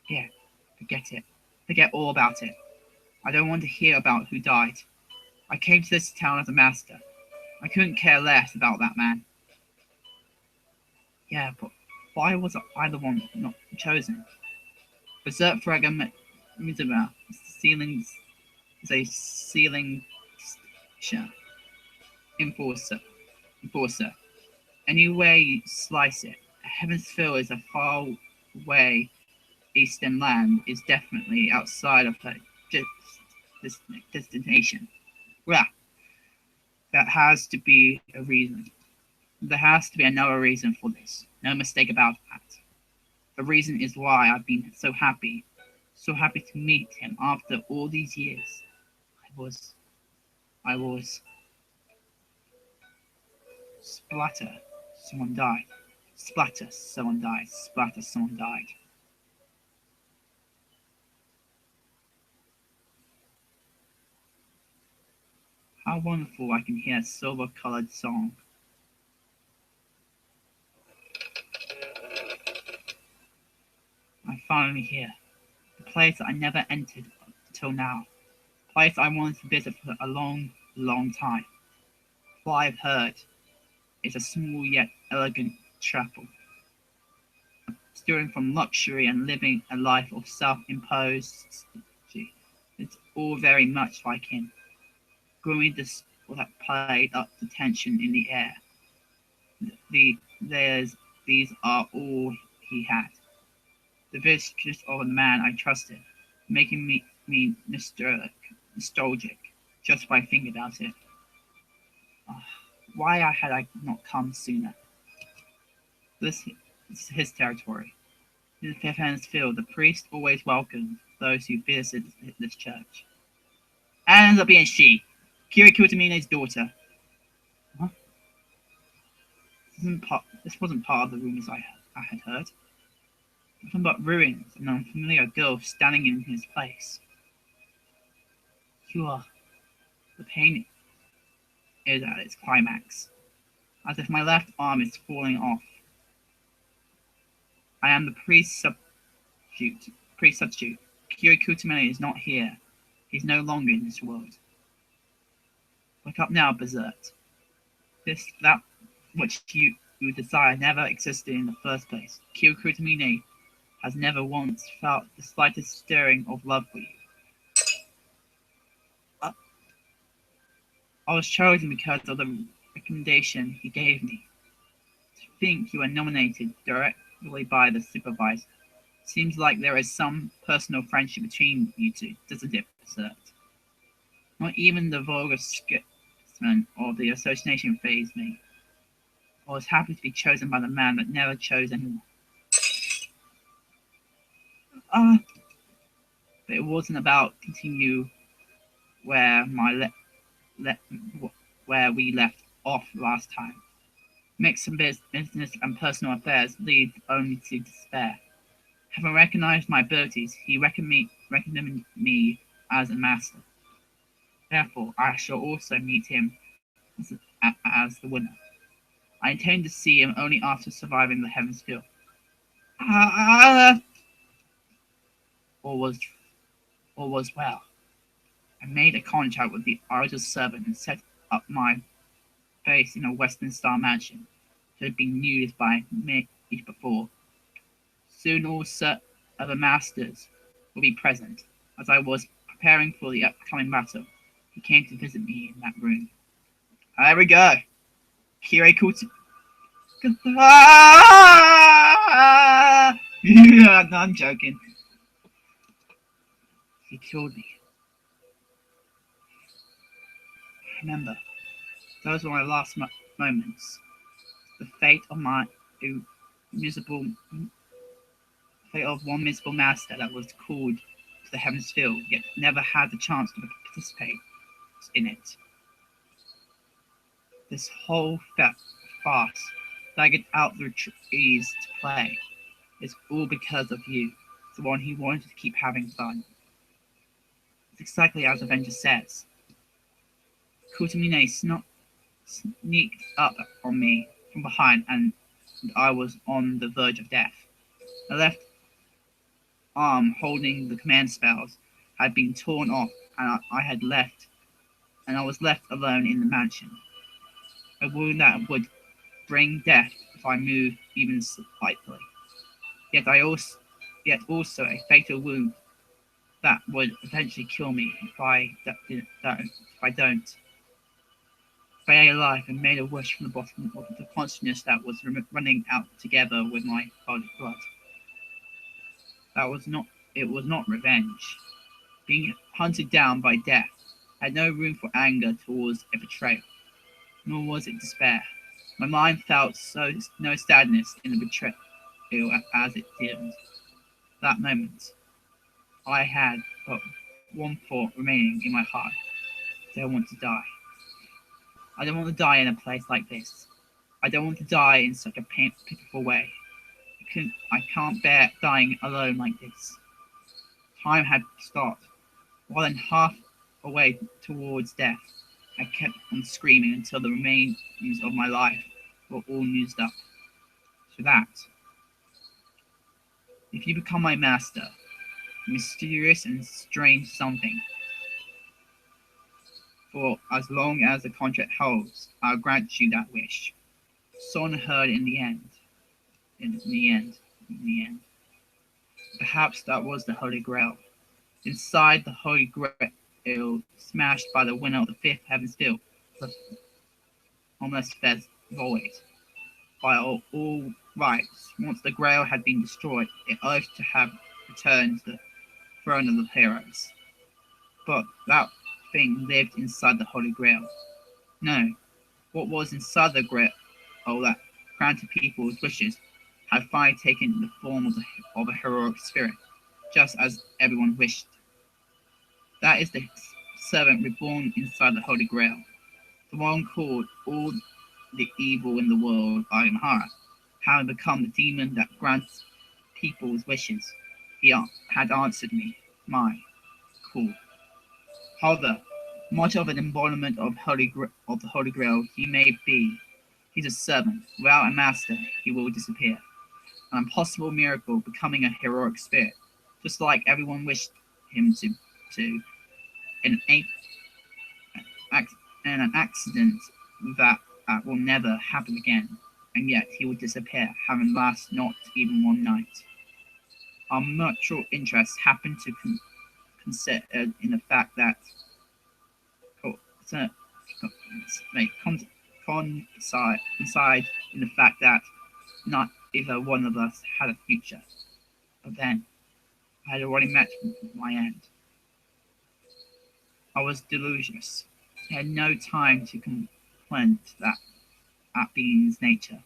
Forget it. Forget all about it. I don't want to hear about who died. I came to this town as a master. I couldn't care less about that man. Yeah, but why was I the one not chosen? Berserk Fragga Mizuma is a ceiling enforcer. Any way you slice it, Heaven's Field is a far away eastern land is definitely outside of her destination. Well, that has to be a reason. There has to be another reason for this. No mistake about that. The reason is why I've been so happy to meet him after all these years. I was. Splatter, someone died. Splatter, someone died. Splatter, someone died. How wonderful I can hear a silver-colored song. I'm finally here. The place I never entered until now. The place I wanted to visit for a long, long time. What I've heard is a small yet elegant chapel. Steering from luxury and living a life of self-imposed strategy. It's all very much like him. Growing this that played up the tension in the air. These are all he had. The viscous of a man I trusted, making me nostalgic just by thinking about it. Why had I not come sooner? This is his territory. In the Fifth Heaven's Field, the priest always welcomed those who visited this church. And ends up being she, Kiriko Tomine's daughter. Huh? This wasn't part of the rumors I had heard. Nothing but ruins and an unfamiliar girl standing in his place. You are. The pain is at its climax, as if my left arm is falling off. I am the priest substitute. Kirikutamene is not here. He's no longer in this world. Wake up now, Berserk. That which you desire never existed in the first place. Kirikutamene has never once felt the slightest stirring of love for you. I was chosen because of the recommendation he gave me. To think you were nominated directly by the supervisor. Seems like there is some personal friendship between you two, doesn't it, Berserk? Not even the vulgar skepticism of the association fazed me. I was happy to be chosen by the man that never chose anyone. But it wasn't about continue where where we left off last time. Mixing business and personal affairs lead only to despair. Having recognized my abilities, he recommended me as a master. Therefore, I shall also meet him as the winner. I intend to see him only after surviving the Heaven's Field. All was well. I made a contract with the idol servant and set up my base in a Western Star mansion that had been used by me before. Soon all other masters will be present. As I was preparing for the upcoming battle, he came to visit me in that room. There we go. Kirei Kuti. Yeah, no, I'm joking. He killed me. Remember, those were my last moments. The fate of one miserable master that was called to the Heaven's Field, yet never had the chance to participate in it. This whole farce, dragged out through trees to play, is all because of you, the one who wanted to keep having fun. It's exactly as Avenger says. Kutamine sneaked up on me from behind, and I was on the verge of death. The left arm holding the command spells had been torn off, and I was left alone in the mansion. A wound that would bring death if I moved even slightly. Yet also a fatal wound that would eventually kill me if I don't. Stay alive and made a wish from the bottom of the consciousness that was running out together with my body blood. It was not revenge. Being hunted down by death had no room for anger towards a betrayal, nor was it despair. My mind felt no sadness in the betrayal as it did. That moment, I had but one thought remaining in my heart. I don't want to die. I don't want to die in a place like this. I don't want to die in such a pitiful way. I can't bear dying alone like this. Time had stopped. More than half away towards death, I kept on screaming until the remains of my life were all used up. So that, if you become my master, a mysterious and strange something, for as long as the contract holds, I'll grant you that wish. Son heard in the end. In the end. Perhaps that was the Holy Grail. Inside the Holy Grail, smashed by the winner of the fifth Heaven's Field, was a almost fed void. By all rights, once the Grail had been destroyed, it ought to have returned to the throne of the heroes. But that thing lived inside the Holy Grail. No, what was inside the Grail that granted people's wishes had finally taken the form of a heroic spirit, just as everyone wished. That is the servant reborn inside the Holy Grail, the one called all the evil in the world by Mahara, having become the demon that grants people's wishes. He had answered me, my call. However, much of an embodiment of the Holy Grail he may be, he's a servant. Without a master, he will disappear. An impossible miracle, becoming a heroic spirit, just like everyone wished him to in, a, in an accident that will never happen again, and yet he will disappear, having lasted not even one night. Our mutual interests happen to consider in the fact that coincide in the fact that not either one of us had a future. But then, I had already met my end. I was delusionous. I had no time to confront that being's nature.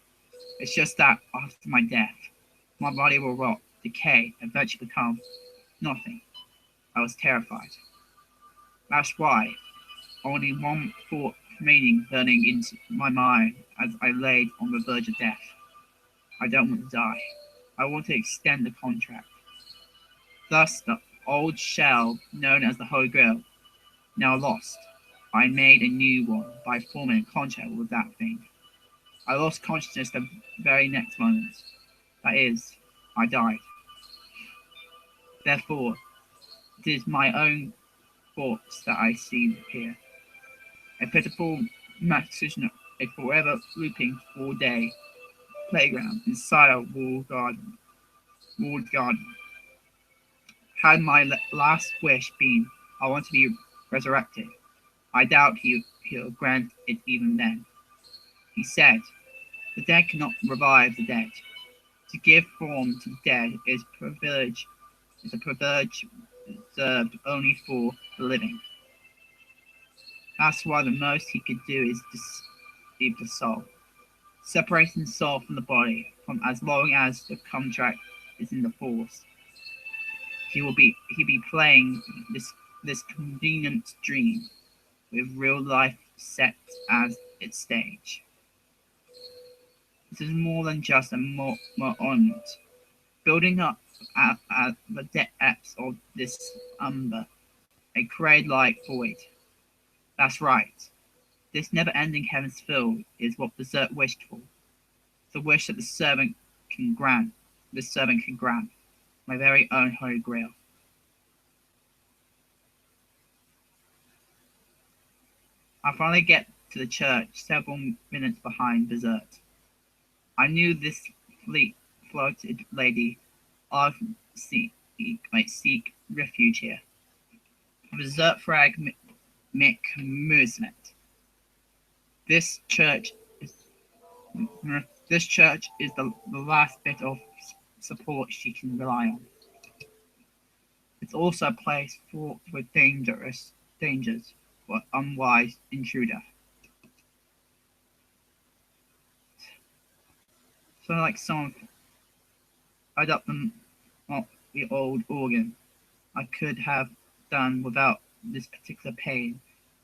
It's just that after my death, my body will rot, decay, and eventually become nothing. I was terrified. That's why only one thought remaining burning into my mind as I laid on the verge of death. I don't want to die. I want to extend the contract. Thus, the old shell known as the Holy Grail, now lost, I made a new one by forming a contract with that thing. I lost consciousness the very next moment. That is, I died. Therefore, it is my own thoughts that I see here. A pitiful machina, a forever looping all-day playground inside a walled garden. Had my last wish been, I want to be resurrected, I doubt he'll grant it even then. He said, the dead cannot revive the dead. To give form to the dead is a privilege reserved only for the living. That's why the most he could do is deceive the soul, separating the soul from the body, from as long as the contract is in the force. He'll be playing this convenient dream with real life set as its stage. This is more than just a monument. Building up at the depths of this umber, a crater-like void. That's right. This never-ending heaven's field is what the Berserk wished for. The wish that the servant can grant. My very own Holy Grail. I finally get to the church several minutes behind Berserk. I knew this fleet-floated lady might seek refuge here. Berserk frag Mick Musement. This church is the last bit of support she can rely on. It's also a place fraught with dangers for unwise intruder. So like someone tied up the old organ, I could have done without this particular pain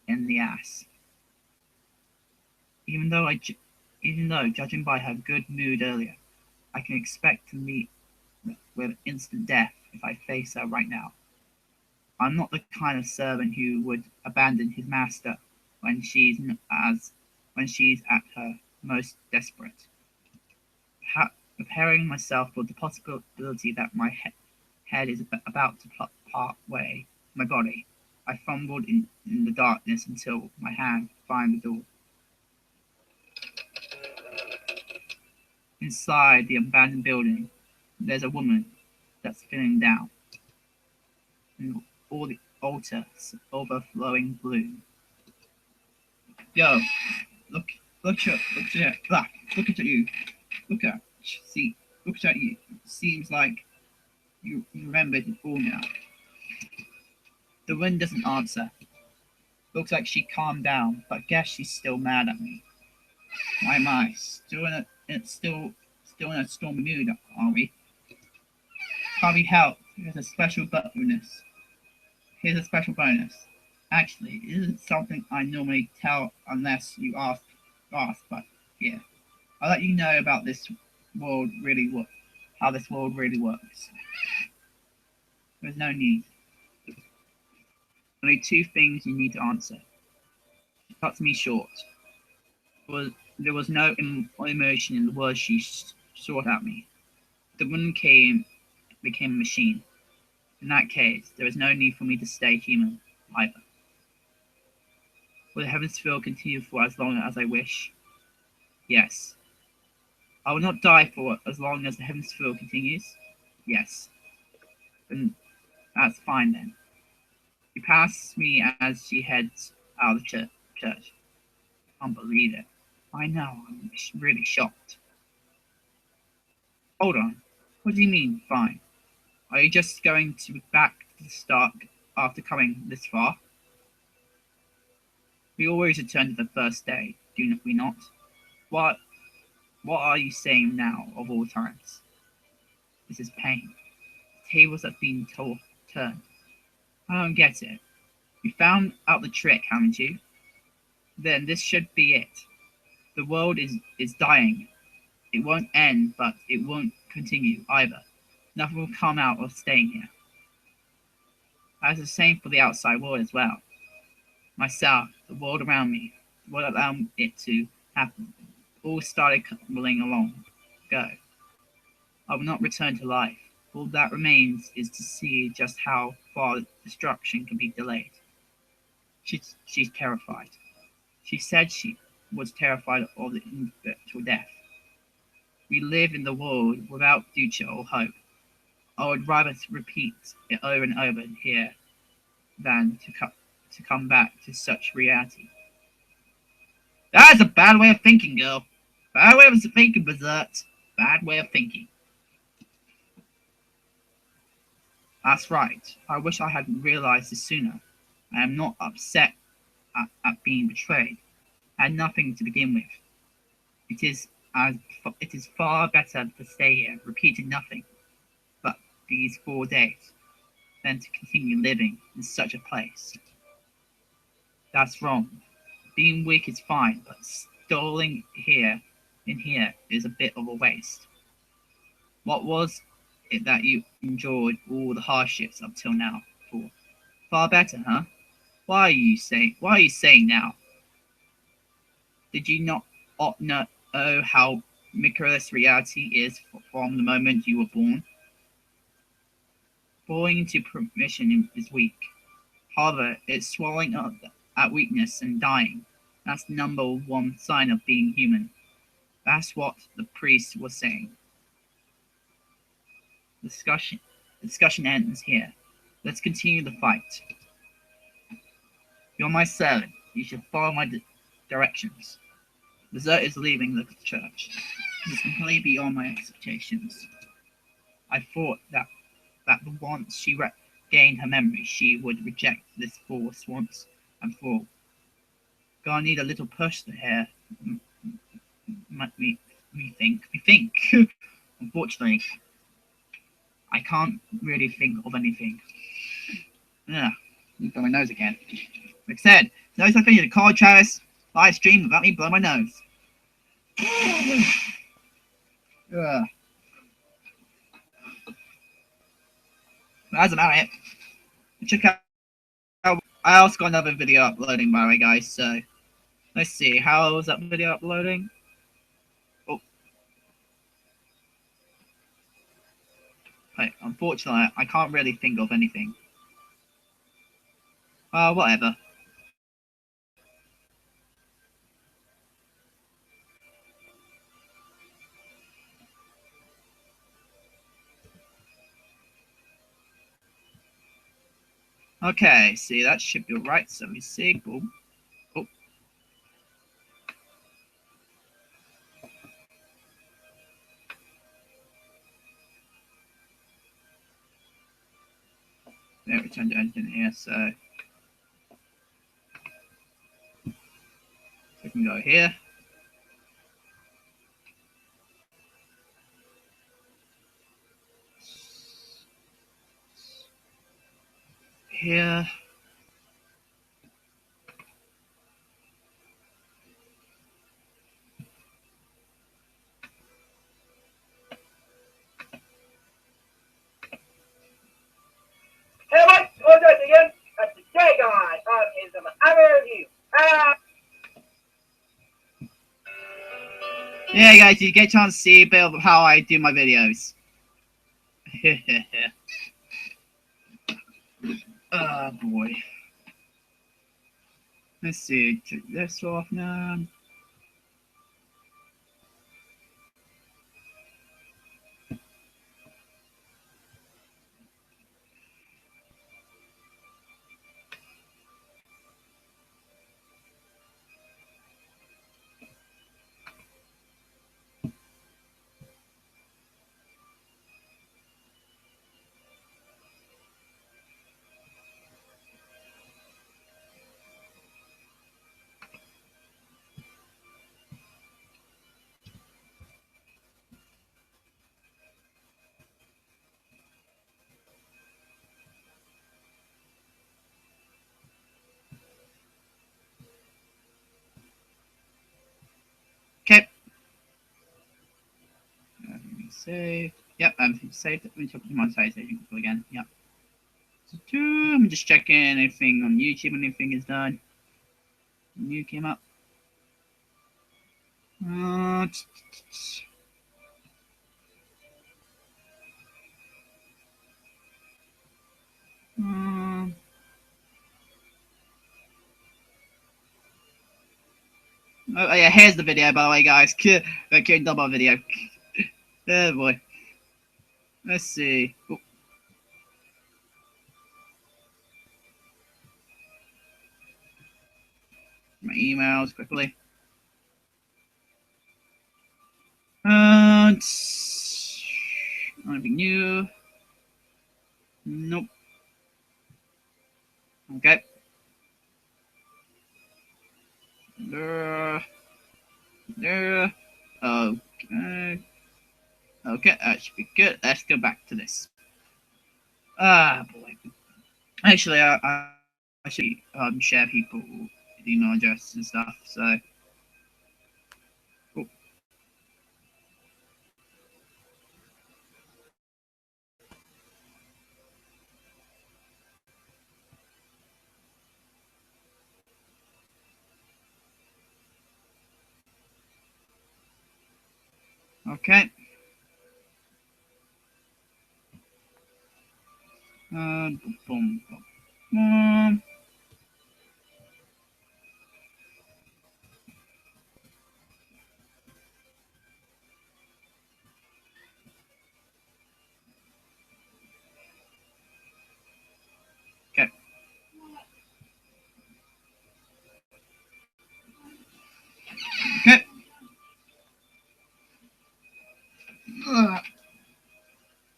in the ass. Even though, judging by her good mood earlier, I can expect to meet with instant death if I face her right now. I'm not the kind of servant who would abandon his master when she's at her most desperate. Preparing myself for the possibility that my head is about to part way my body, I fumbled in the darkness until my hand found the door. Inside the abandoned building, there's a woman that's feeling down, and all the altar's overflowing bloom. Yo, look at you. Look at you. Look at you. Seems like you remembered it all now. The wind doesn't answer. Looks like she calmed down, but guess she's still mad at me. My, still in a stormy mood, are we? Can't be helped. Here's a special bonus. Actually, it isn't something I normally tell unless you ask, but yeah. I'll let you know about how this world really works. There's no need. Only two things you need to answer. She cuts me short. There was no emotion in the words she shot at me. The woman became a machine. In that case, there is no need for me to stay human, either. Will the Heavensville continue for as long as I wish? Yes. I will not die for as long as the Heavensville continues? Yes. Then that's fine then. She passes me as she heads out of the church. I can't believe it. I know, I'm really shocked. Hold on. What do you mean, fine? Are you just going to be back to the start after coming this far? We always return to the first day, do we not? What are you saying now, of all times? This is pain. The tables have been turned. I don't get it. You found out the trick, haven't you? Then this should be it. The world is dying. It won't end, but it won't continue either. Nothing will come out of staying here. That's the same for the outside world as well. Myself, the world around me, what allowed it to happen, all started crumbling along. Go. I will not return to life. All that remains is to see just how far destruction can be delayed. She's terrified. She said she was terrified of the inevitable death. We live in the world without future or hope. I would rather repeat it over and over here than to come back to such reality. That's a bad way of thinking, girl. Bad way of thinking, Berserk. Bad way of thinking. That's right. I wish I had realized this sooner. I am not upset at being betrayed. I had nothing to begin with. It is far better to stay here, repeating nothing but these 4 days, than to continue living in such a place. That's wrong. Being weak is fine, but stalling here is a bit of a waste. What was it that you enjoyed all the hardships up till now for? Far better, huh? Why are you saying now? Did you not know how miraculous reality is from the moment you were born? Falling into permission is weak. However, it's swallowing up at weakness and dying. That's the number one sign of being human. That's what the priest was saying. The discussion ends here. Let's continue the fight. You're my servant. You should follow my directions. Berserk is leaving the church. This is completely beyond my expectations. I thought that once she regained her memory, she would reject this force once and for all. Gonna need a little push here. We think. Unfortunately, I can't really think of anything. Ugh, blow my nose again. Like I said, no such thing as a card Travis live stream without me blowing my nose. Ugh. That's about it. Check out. I also got another video uploading, by the way, guys. So let's see. How is that video uploading? Oh, okay, unfortunately, I can't really think of anything. Whatever. Okay, see, that should be right. So we see, boom. Oh. There, we turned to anything here, so we can go here. Here. Hey, Mike, hold that again. That's the Jagon. Yeah, guys, you get a chance to see a bit of how I do my videos. Oh boy. Let's see, take this off now. Okay. Everything's saved. Yep, everything's saved. Let me check my save station again. Yep. So I'm just checking anything on YouTube, anything is done. New came up. Uh, um, oh yeah, here's the video by the way, guys. Okay, double video. Oh boy. Let's see. Oh, my emails quickly. Anything new? Nope. Okay. There. Okay. Okay, that should be good. Let's go back to this. Ah, boy. Actually, I should share people email addresses and stuff. So. Oh, okay. Boom, boom, boom. Okay. Okay.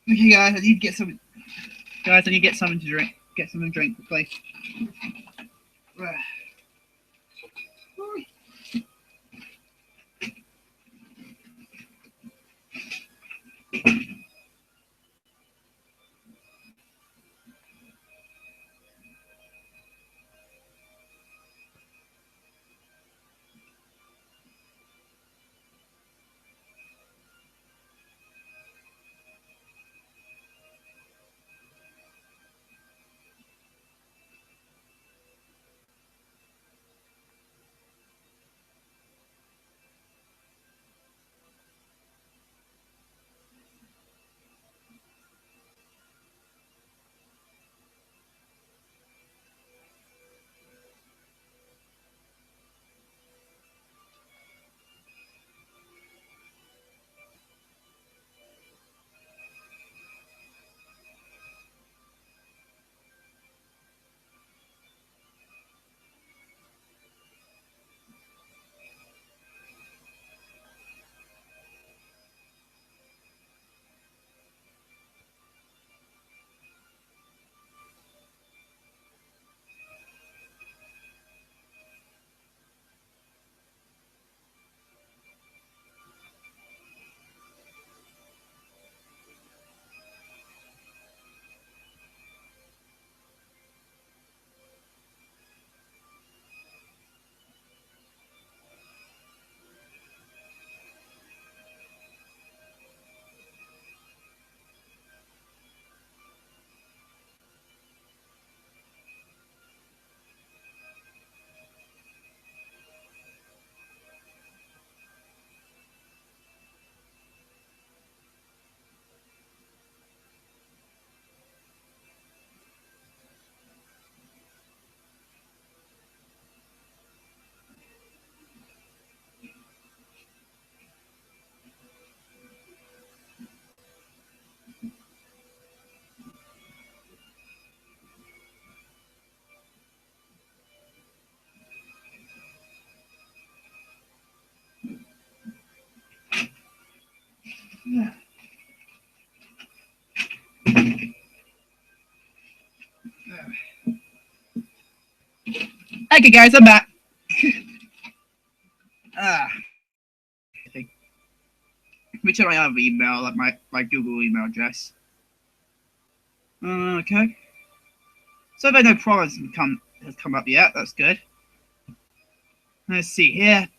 Okay, guys, I need to get some. Guys, I need to get something to drink. Get something to drink quickly. Okay, guys, I'm back. Let me check my other email, like my Google email address. Okay. So there no problems has come up yet. That's good. Let's see here.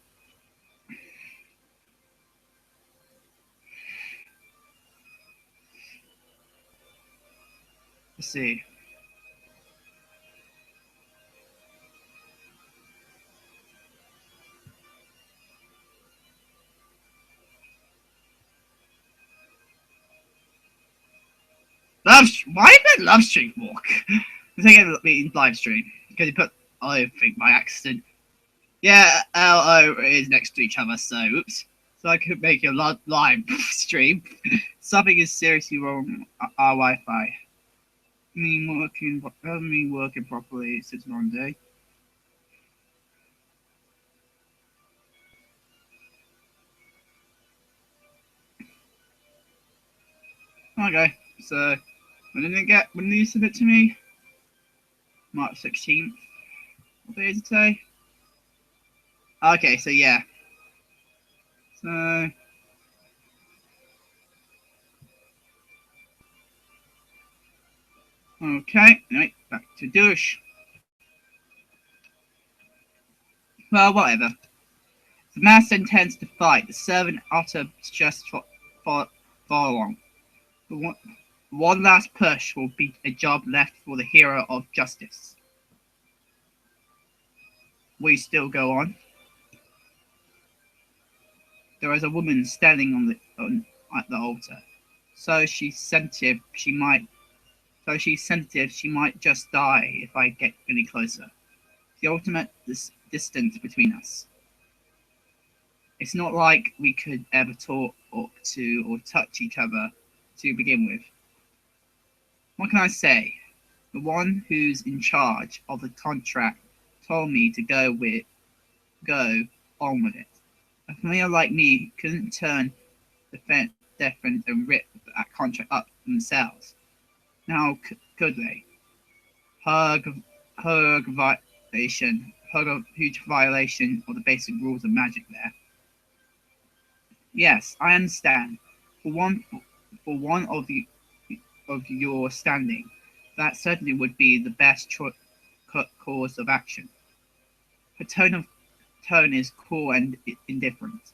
Let's see. Why did that love stream walk? I think it live stream because you put I think by accident. Yeah, LO is next to each other, so oops. So I could make a live stream. Something is seriously wrong. Our Wi-Fi. Me working properly since one day. Okay, so when did you submit to me? March 16th. What day is it today? Okay, so yeah. So okay, right, back to douche. Well, whatever. The master intends to fight. The servant utter just for long. One last push will be a job left for the hero of justice. We still go on. There is a woman standing at the altar. So she's sensitive. She might just die if I get any closer. The ultimate distance between us. It's not like we could ever talk to or touch each other to begin with. What can I say? The one who's in charge of the contract told me to go on with it. A familiar like me couldn't turn the fence and rip that contract up themselves. Now could they? Hug a huge violation of the basic rules of magic there. Yes, I understand. For one of your standing, that certainly would be the best course of action. Her tone is cool and indifferent,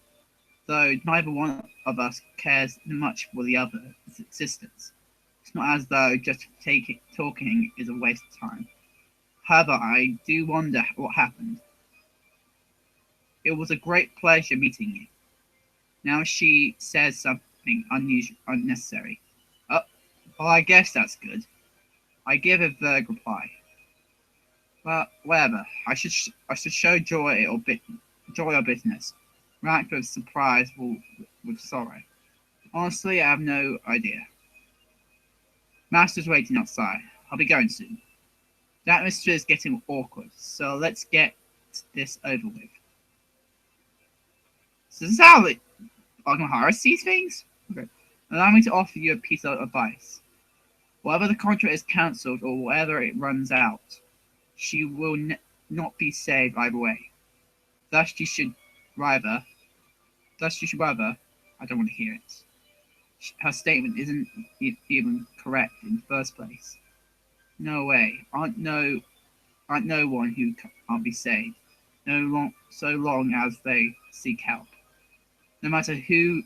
though neither one of us cares much for the other's existence. It's not as though just talking is a waste of time. However, I do wonder what happened. It was a great pleasure meeting you. Now she says something unnecessary. Oh, well, I guess that's good. I give a vague reply. Well, whatever. I should show joy or business. React with surprise with sorrow. Honestly, I have no idea. Master's waiting outside. I'll be going soon. The atmosphere is getting awkward, so let's get this over with. So this is how Ognahara sees things? Okay. Allow me to offer you a piece of advice. Whether the contract is cancelled or whether it runs out, she will not be saved either way. Thus you should rather, I don't want to hear it. Her statement isn't even correct in the first place. No way. Aren't no one who can't be saved. So long as they seek help. No matter who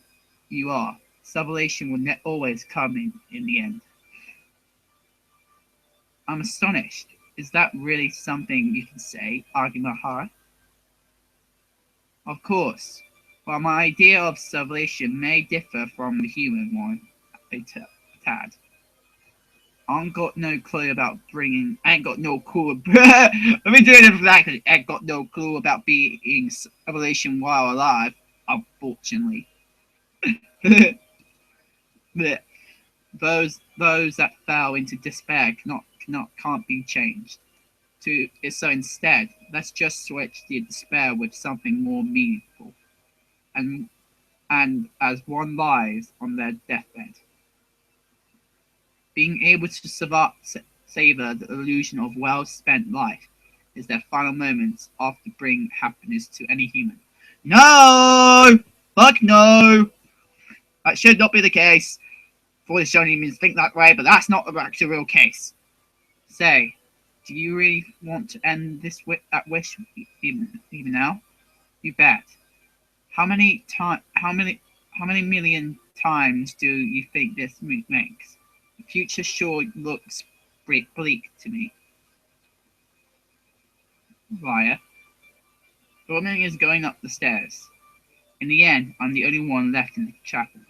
you are, salvation will always come in the end. I'm astonished. Is that really something you can say, Agimahara? Of course. While my idea of salvation may differ from the human one a tad, I ain't got no clue about Let me do it exactly. I ain't got no clue about being salvation while alive, unfortunately. those that fell into despair can't be changed. So instead, let's just switch the despair with something more meaningful. And as one lies on their deathbed, being able to savor the illusion of well-spent life is their final moments after bring happiness to any human. No! Fuck no! That should not be the case. Foolish don't even think that way, but that's not the actual real case. Say, do you really want to end that wish even now? You bet. How many million times do you think this makes? The future sure looks bleak to me. Liar. The woman is going up the stairs. In the end, I'm the only one left in the chapel.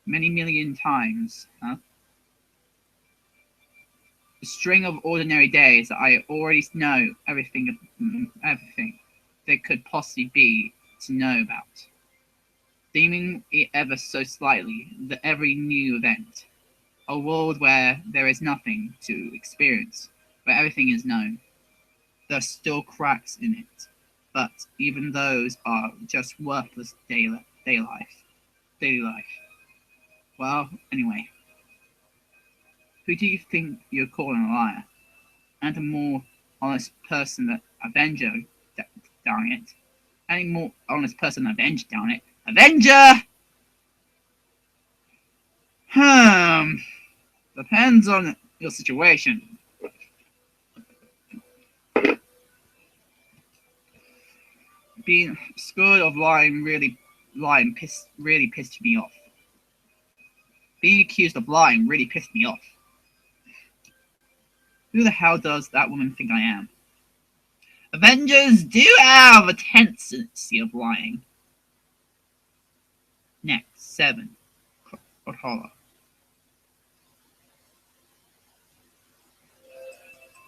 Many million times, huh? A string of ordinary days that I already know everything there could possibly be to know about. Deeming it ever so slightly that every new event, a world where there is nothing to experience, where everything is known. There are still cracks in it, but even those are just worthless daily life. Well, anyway, who do you think you're calling a liar? And a more honest person than Avenger, darn it. Any more honest person than Avenger, darn it. Avenger! Depends on your situation. Being scared of really pissed me off. Being accused of lying really pissed me off. Who the hell does that woman think I am? Avengers do have a tendency of lying. Next, 7. Horror.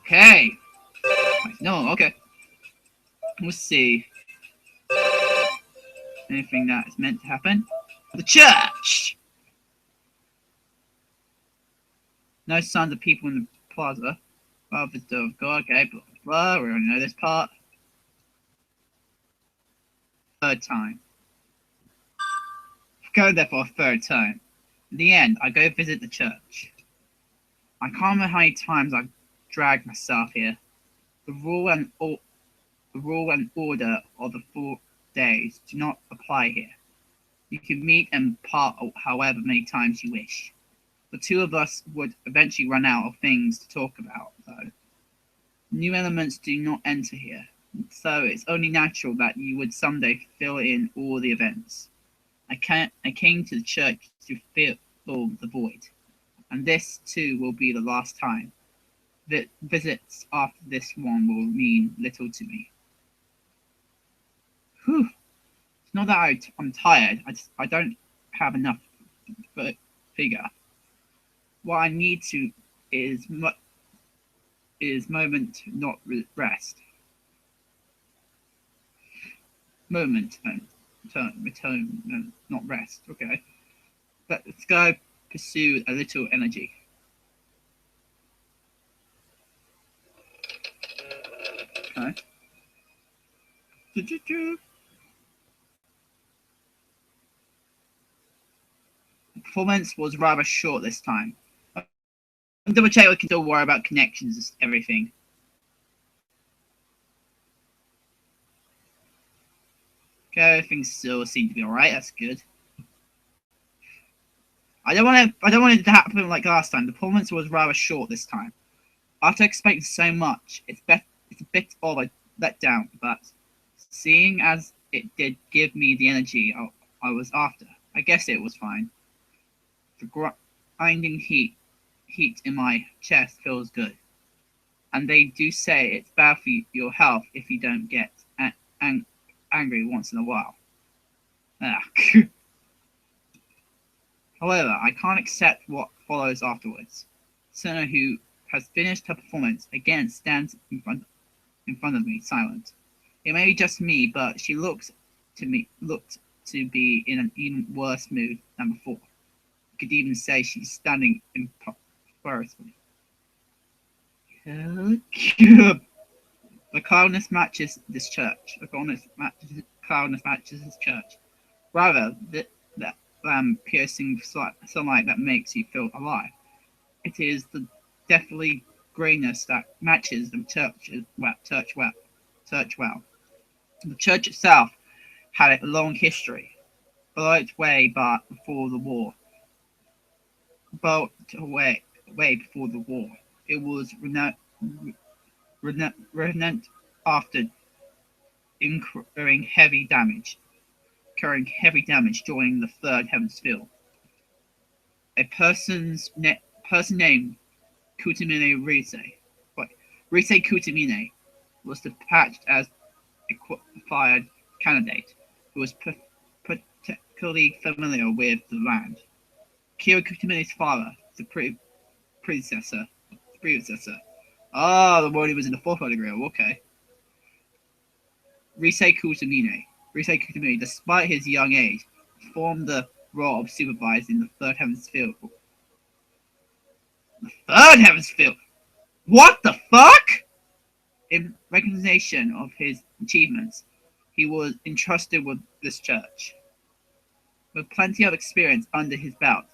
Okay. No, okay. Let's see. Anything that is meant to happen? The church! No signs of people in the plaza. Father of God, okay, blah, blah, blah. We already know this part. Third time. Go there for a third time. In the end, I go visit the church. I can't remember how many times I've dragged myself here. The rule and order of the 4 days do not apply here. You can meet and part however many times you wish. The two of us would eventually run out of things to talk about, though. New elements do not enter here, so it's only natural that you would someday fill in all the events. I came to the church to fill the void, and this too will be the last time. The visits after this one will mean little to me. Whew. It's not that I'm tired, I don't have enough figure. What I need to is moment, not rest. Moment, return, not rest. Okay. Let's go pursue a little energy. Okay. The performance was rather short this time. Double check we can still worry about connections and everything. Okay, everything still seems to be alright, that's good. I don't want it to happen like last time. The performance was rather short this time. After expecting so much, it's a bit of a letdown, but seeing as it did give me the energy I was after, I guess it was fine. The grinding heat in my chest feels good. And they do say it's bad for your health if you don't get angry once in a while. However, I can't accept what follows afterwards. Sona, who has finished her performance, again stands in front of me, silent. It may be just me, but she looked to be in an even worse mood than before. You could even say she's standing imperiously. The cloudness matches this church. The cloudness matches this church. Rather, that piercing sunlight that makes you feel alive. It is the deathly greyness that matches the church well. The church itself had a long history, but its way before the war. But way before the war, it was renowned after incurring heavy damage during the Third Heavens Field. A person named Kutamine Rise Kutamine was dispatched as a qualified candidate who was particularly familiar with the land. Kira Kutamine's father, the predecessor. Ah, the one who was in the fourth degree. Okay. Rise Kutamine, despite his young age, performed the role of supervising the Third Heavens Field. The Third Heavens Field? What the fuck? In recognition of his achievements, he was entrusted with this church. With plenty of experience under his belt,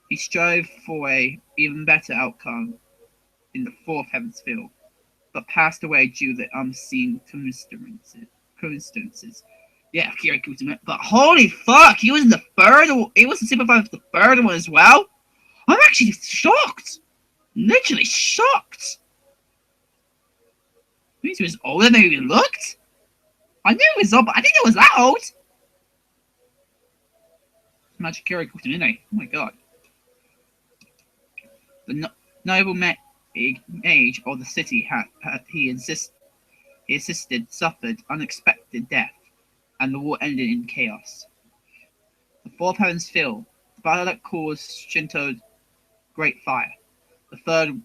he strove for an even better outcome in the Fourth Heavens Field, but passed away due to unseen coincidences. Yeah, Kira Kutamine. But holy fuck, he was in the third. He was the supervisor of the third one as well. I'm actually shocked. Literally shocked. He was older than he looked. I knew he was old, but I didn't know he was that old. Imagine Kira Kutamine. Oh my god. The noble mage of the city he assisted suffered unexpected death, and the war ended in chaos. The Fourth Heavens Field, the battle that caused Shinto's Great Fire. The third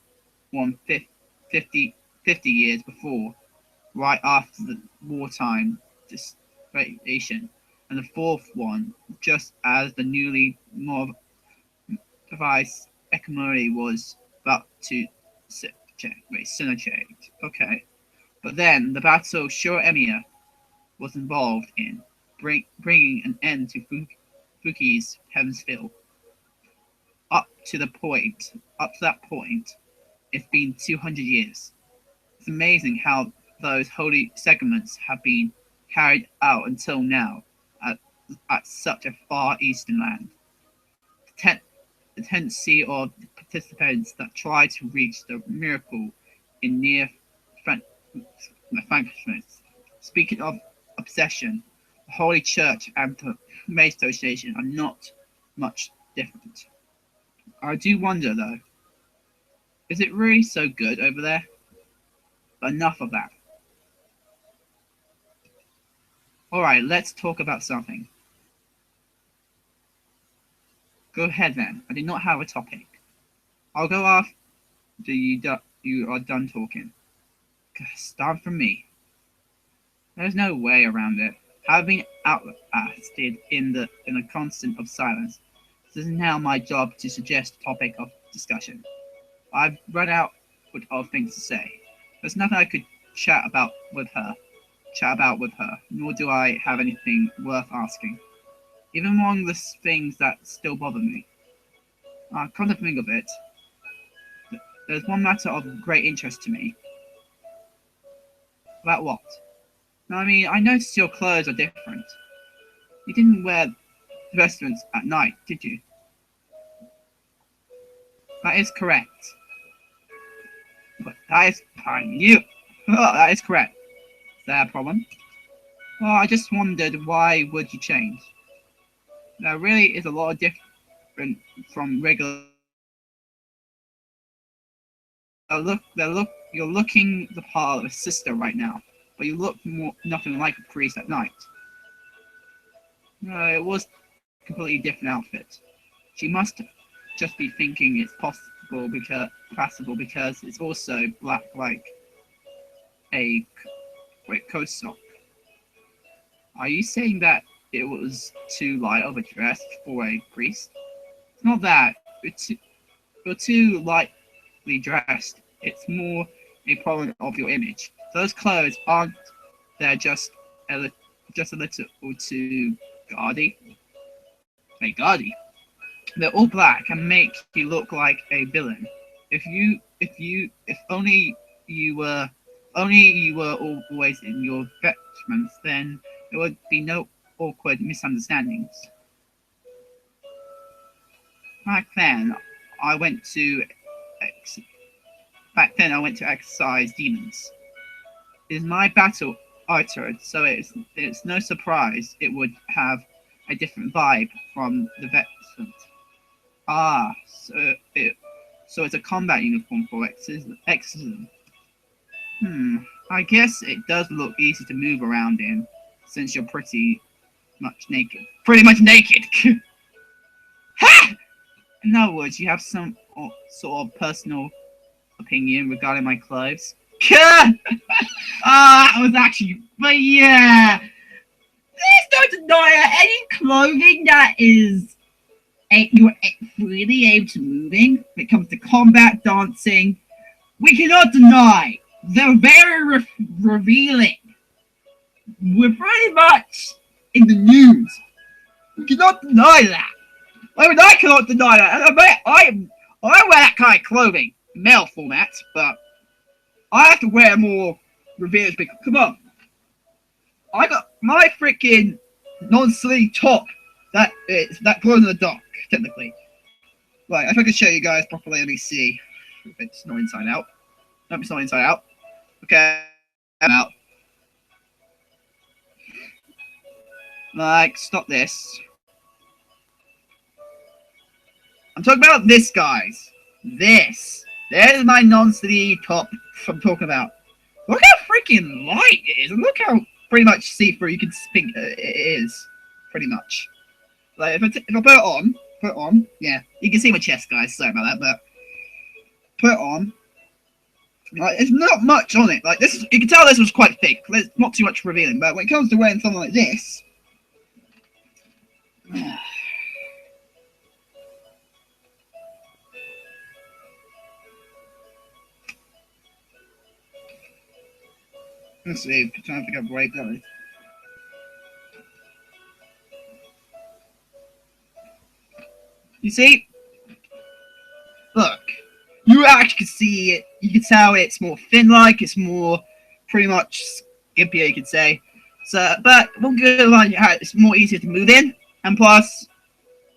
one 50 years before, right after the wartime devastation, and the fourth one just as the newly devised economy was about to synergize. Okay. But then the battle Shuro was involved in, bringing an end to Fuki's Heaven's Field. Up to that point, it's been 200 years. It's amazing how those holy segments have been carried out until now at such a far eastern land. The tendency of the participants that try to reach the miracle in near frankness. Speaking of obsession, the Holy Church and the Mage Association are not much different. I do wonder though, is it really so good over there? But enough of that. Alright, let's talk about something. Go ahead then. I did not have a topic. I'll go after you are done talking. Start from me. There's no way around it. I've been outlasted in a constant of silence. This is now my job to suggest a topic of discussion. I've run out of things to say. There's nothing I could chat about with her, nor do I have anything worth asking. Even among the things that still bother me. Come to think of it, there's one matter of great interest to me. About what? I mean, I noticed your clothes are different. You didn't wear vestments at night, did you? That is correct. But that is that is correct. Is there a problem? Well, I just wondered why would you change? There really is a lot of different from regular. You're looking the part of a sister right now, but you look nothing like a priest at night. No, it was a completely different outfit. She must just be thinking it's possible because it's also black like a coat sock. Are you saying that it was too light of a dress for a priest? It's not that. You're too lightly dressed. It's more a problem of your image. Those clothes aren't they're just a little too gaudy. They're all black and make you look like a villain. If you if only you were always in your vestments, then there would be no awkward misunderstandings. Back then, I went to ex- back then I went to exercise demons. It is my battle uttered, so it's no surprise it would have a different vibe from the vestment. Ah, so it's a combat uniform for exorcism. I guess it does look easy to move around in, since you're pretty much naked. Pretty much naked! Ha! In other words, you have some sort of personal opinion regarding my clothes. That was actually, but yeah. There's no denying any clothing that is you're freely able to moving when it comes to combat dancing. We cannot deny they're very revealing. We're pretty much in the news. We cannot deny that. I mean, I cannot deny that. I wear that kind of clothing, male format, but I have to wear more revealing because, come on. I got my freaking non-sleeve top that glows in the dark, technically. Right, if I can show you guys properly, let me see if it's not inside out. Nope, it's not inside out. Okay, I'm out. Like, stop this. I'm talking about this, guys. This. There's my non-sleeve top I'm talking about. Look how freaking light it is, and look how pretty much see-through you can think it is. Pretty much. Like, if I put it on, yeah. You can see my chest, guys. Sorry about that, but put it on. Like, there's not much on it. Like, this, you can tell this was quite thick. There's not too much revealing, but when it comes to wearing something like this, let's see. I'm trying to think of a break on it. You see? Look. You actually can see it. You can tell it's more thin-like. It's more pretty much skimpier, you could say. So, but one good line, it's more easier to move in, and plus,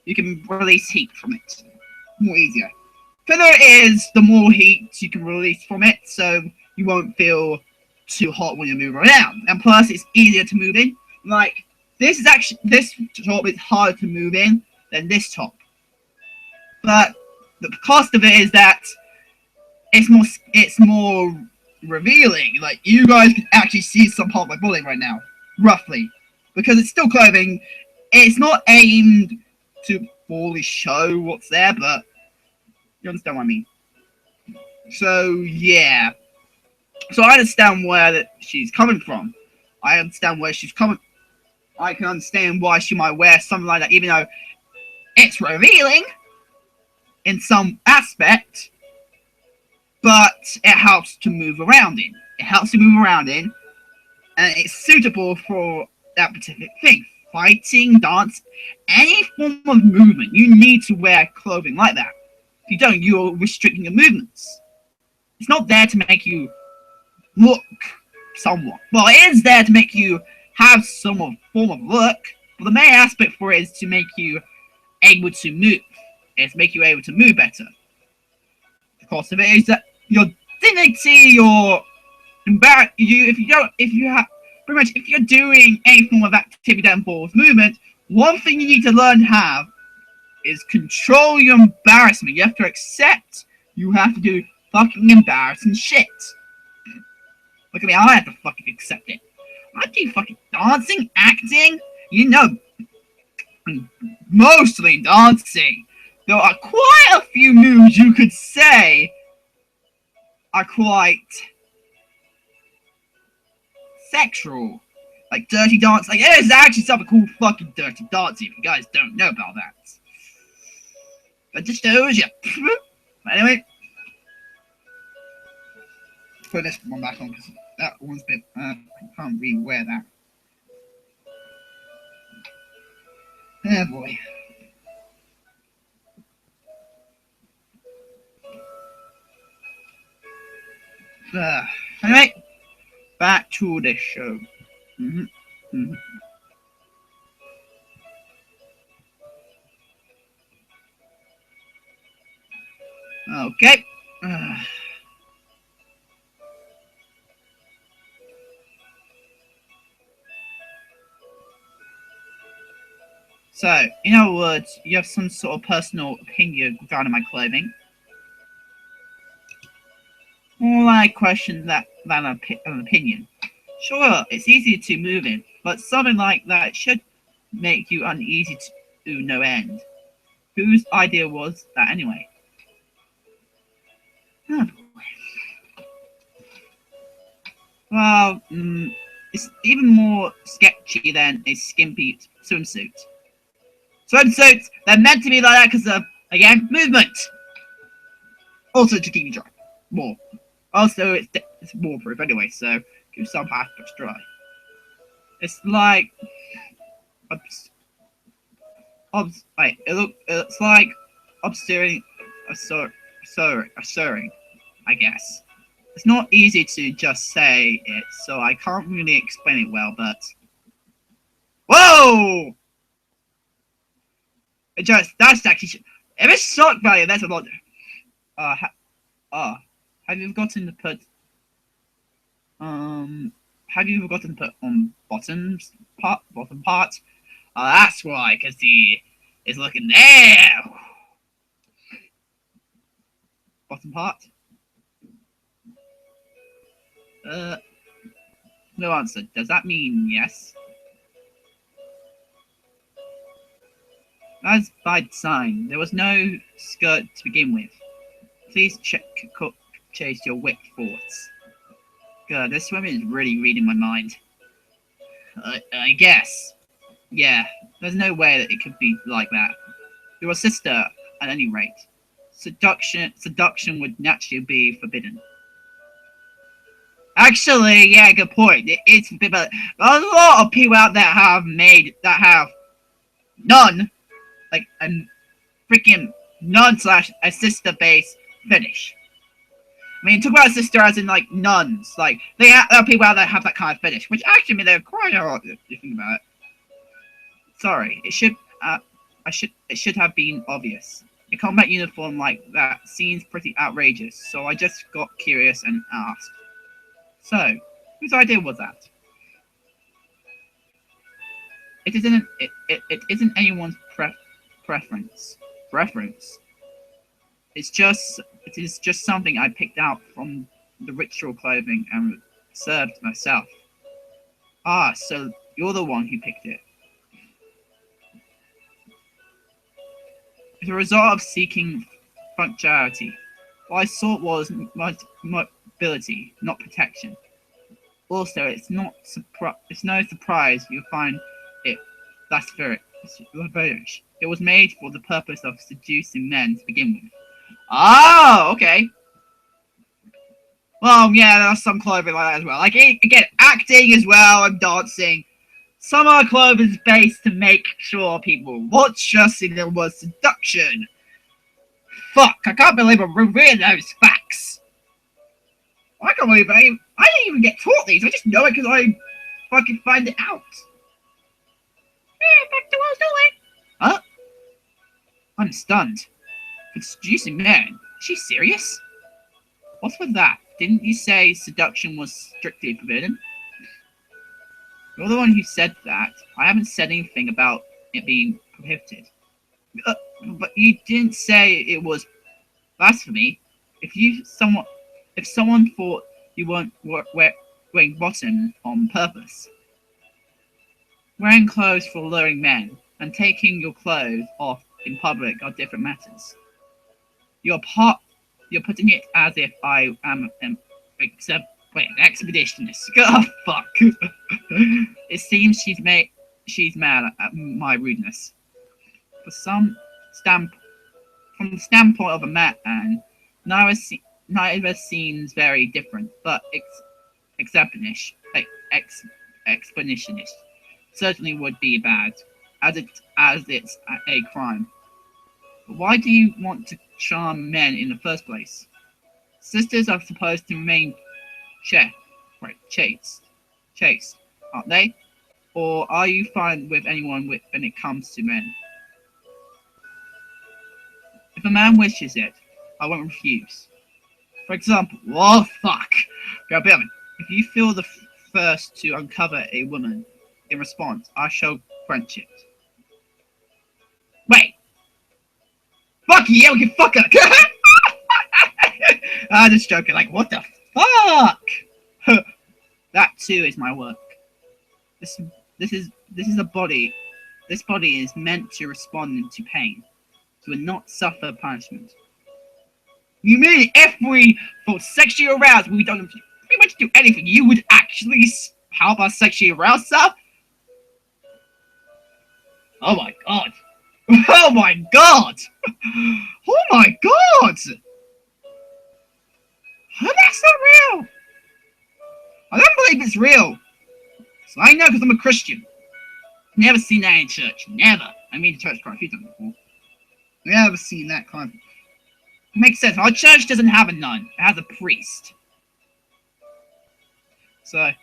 you can release heat from it. More easier. Thinner it is, the more heat you can release from it, so you won't feel too hot when you move around. And plus, it's easier to move in. Like, this top is harder to move in than this top. But the cost of it is that it's more revealing. Like, you guys can actually see some part of my body right now, roughly, because it's still clothing. It's not aimed to fully show what's there, but you understand what I mean. So yeah. So I understand where she's coming from. I understand where she's coming. I can understand why she might wear something like that, even though it's revealing in some aspect. But it helps to move around in. It helps to move around in, and it's suitable for that particular thing. Fighting, dance, any form of movement, you need to wear clothing like that. If you don't, you're restricting your movements. It's not there to make you look somewhat. Well, it is there to make you have some form of look, but the main aspect for it is to make you able to move. It's to make you able to move better. The cost of it is that your dignity, your if you're doing any form of activity that involves movement, one thing you need to learn to have is control your embarrassment. You have to accept you have to do fucking embarrassing shit. Look at me, I have to fucking accept it. I do fucking dancing, acting, you know, mostly dancing. There are quite a few moves you could say are quite sexual. Like dirty dance. Like, there's actually something called fucking dirty dancing if you guys don't know about that. But just shows you. But anyway, put this one back on because that one's a bit. I can't really wear that. Oh boy. Anyway, back to the show. Mhm, mhm. Okay. So, in other words, you have some sort of personal opinion regarding my clothing. More like question than an opinion. Sure, it's easy to move in, but something like that should make you uneasy to no end. Whose idea was that anyway? Oh, well, it's even more sketchy than a skimpy swimsuit. Swimsuits, they're meant to be like that because of, again, movement. Also to keep you dry. More. Also, it's waterproof anyway, so keep some aspects dry. It's like, it's like obscuring assuring, I guess. It's not easy to just say it, so I can't really explain it well, but... Whoa! That's actually... If it's shock value, that's a lot... have you forgotten to put... have you forgotten to put on bottom part? Oh, that's why, because he is looking there! Bottom part? No answer. Does that mean yes? As by design, there was no skirt to begin with. Please chase your wit thoughts. God, this woman is really reading my mind. I guess. Yeah, there's no way that it could be like that. You're a sister, at any rate. Seduction would naturally be forbidden. Actually, yeah, good point. It's forbidden. There's a lot of people out there have none, like a freaking nun/a sister-based finish. I mean, talk about a sister as in like nuns. Like there are people out there that have that kind of finish, which actually, I mean, they're quite odd if you think about it. Sorry, it should have been obvious. A combat uniform like that seems pretty outrageous, so I just got curious and asked. So, whose idea was that? It isn't anyone's preference. It is just something I picked out from the ritual clothing and served myself. Ah, so you're the one who picked it. It's a result of seeking functionality. What I sought was mobility, not protection. Also, it's no surprise you find it blasphemous. It was made for the purpose of seducing men to begin with. Oh, okay. Well, yeah, there's some clothing like that as well. Like, again, acting as well and dancing. Some of our clothing is based to make sure people watch us in the word seduction. Fuck, I can't believe I'm revealing those facts. I can't believe I didn't even get taught these. I just know it because I fucking find it out. Yeah, back to what I was doing. Huh? I'm stunned. For seducing men? Is she serious? What's with that? Didn't you say seduction was strictly forbidden? You're the one who said that. I haven't said anything about it being prohibited. But you didn't say it was blasphemy. If someone thought you weren't wearing bottom on purpose, wearing clothes for alluring men and taking your clothes off in public are different matters. You're putting it as if I am an expeditionist. Oh fuck! It seems she's mad at my rudeness. From the standpoint of a man, neither seems very different, but expeditionist certainly would be bad, as it's a crime. But why do you want to charm men in the first place? Sisters are supposed to remain Chase, aren't they? Or are you fine with anyone when it comes to men? If a man wishes it, I won't refuse. For example, oh fuck! If you feel the first to uncover a woman, in response, I shall quench it. Wait! Fuck you, yeah, we can fuck her! I'm just joking, like, what the fuck? That too is my work. This is a body. This body is meant to respond to pain, to not suffer punishment. You mean if we felt sexually aroused, we don't pretty much do anything, you would actually help us sexually aroused, sir? Oh my god. Oh my god! Oh my god! That's not real! I don't believe it's real. So I know because I'm a Christian. Never seen that in church. Never. I mean, church quite a few times before. Never seen that kind of... It makes sense. Our church doesn't have a nun. It has a priest. So,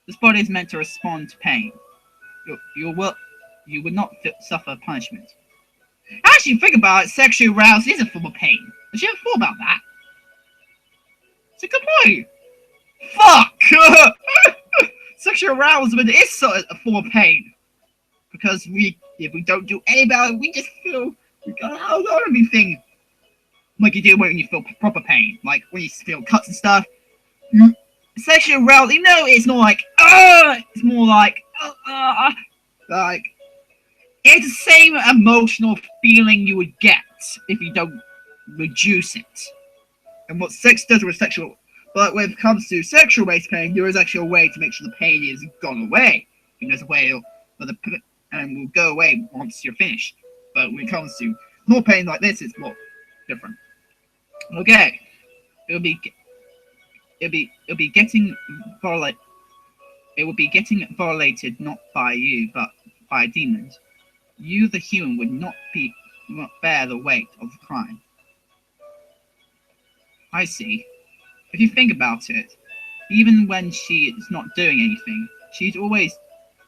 this body is meant to respond to pain. You will not suffer punishment. Actually, think about it. Sexual arousal is a form of pain. Did you ever thought about that? It's a good point. Fuck! Sexual arousal is a form of pain. Because if we don't do anything about it, we just feel we got out of everything. Like you do when you feel proper pain. Like when you feel cuts and stuff. Sexual arousal, even though it's not like, it's more like, like, it's the same emotional feeling you would get if you don't reduce it. And what sex does with sexual, but when it comes to sexual-based pain, there is actually a way to make sure the pain is gone away. And there's a way for and will go away once you're finished. But when it comes to more pain like this, it's more different. Okay, it'll be getting violated. It will be getting violated not by you, but by demons. You, the human, would not bear the weight of the crime. I see. If you think about it, even when she is not doing anything, she's always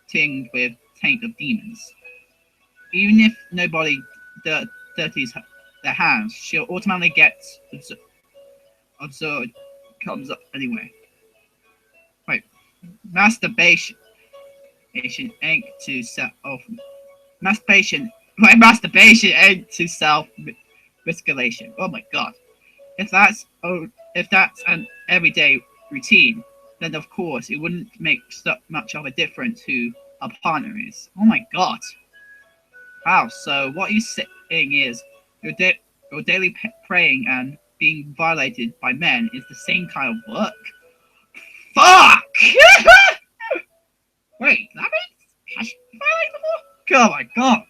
tinged with taint of demons. Even if nobody dirties their hands, she'll automatically get absorbed. Comes up anyway. Wait, masturbation ain't to self. Masturbation ain't to self-risculation. Oh my god! If that's an everyday routine, then of course it wouldn't make so much of a difference who a partner is. Oh my god! Wow. So what you're saying is your daily praying and being violated by men is the same kind of work? Fuck! Wait, that means has she been violated before? Oh my god!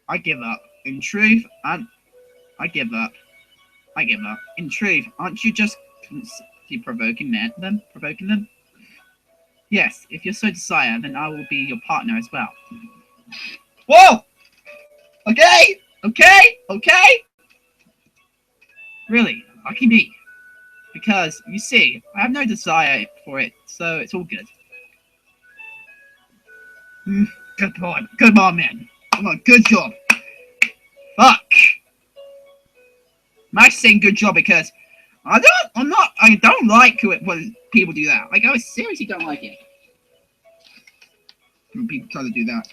I give up. In truth, I give up. In truth, aren't you just provoking them? Yes, if you're so desire, then I will be your partner as well. Whoa! Okay! Really, lucky me. Because, you see, I have no desire for it, so it's all good. Good boy, man. Come on, good job. Fuck. I'm actually saying good job because I don't like it when people do that. Like, I seriously don't like it. When people try to do that.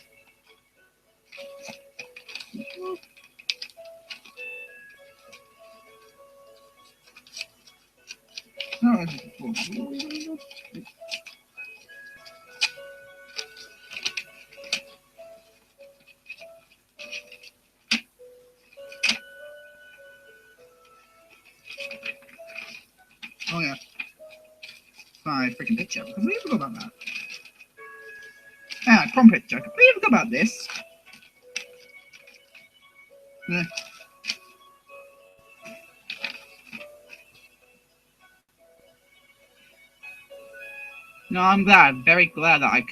Oh yeah. Fine, freaking picture. I completely forgot about that. Ah, prom picture. I completely forgot about this. Yeah. No, I'm glad. Very glad that I'm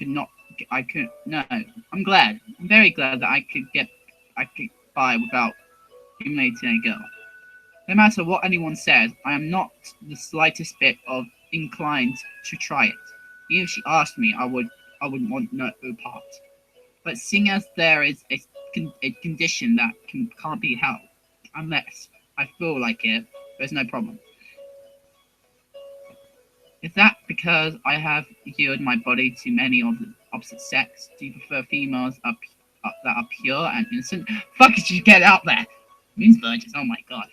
glad. I'm very glad that I could by without humiliating a girl. No matter what anyone says, I am not the slightest bit of inclined to try it. Even if she asked me, I would want no part. But seeing as there is a condition that can't be helped, unless I feel like it, there's no problem. Is that because I have yielded my body to many of the opposite sex? Do you prefer females that are pure and innocent? Fuck, did you get out there? It means virgins, oh my god.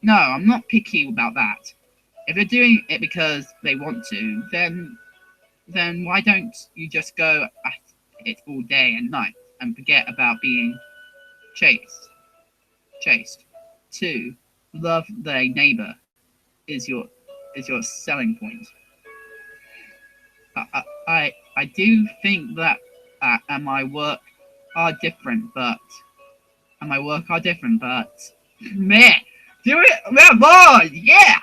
No, I'm not picky about that. If they're doing it because they want to, then why don't you just go at it all day and night and forget about being chased? Chased. 2. Love thy neighbor is your selling point. I do think that and my work are different, but man, do it, man, Lord, yeah.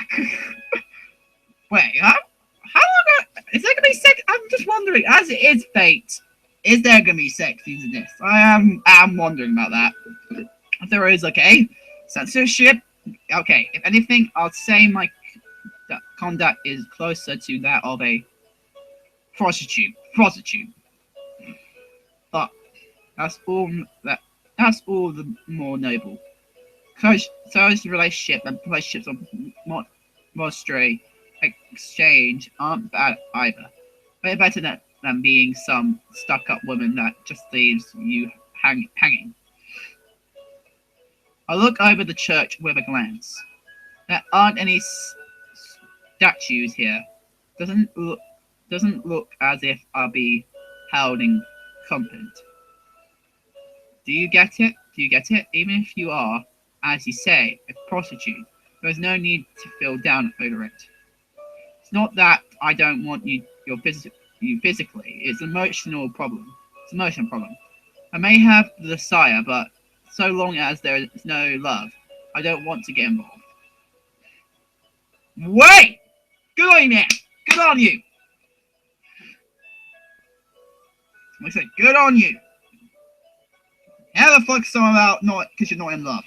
Wait, how long is there gonna be sex? I'm just wondering. As it is fate, is there gonna be sex into this? I am wondering about that. If there is, okay, censorship. Okay, if anything, I'll say my conduct is closer to that of a prostitute. But that's all the more noble. Such relationship and relationships of monetary exchange aren't bad either. Way better than being some stuck-up woman that just leaves you hanging. I look over the church with a glance. There aren't any statues here. Doesn't look as if I'll be held in contempt. Do you get it? Even if you are, as you say, a prostitute, there is no need to feel down over it. It's not that I don't want you physically. It's an emotional problem. I may have the desire, but so long as there is no love, I don't want to get involved. Wait! Good on you, man! Good on you! I said, good on you! Never fuck someone out not because you're not in love.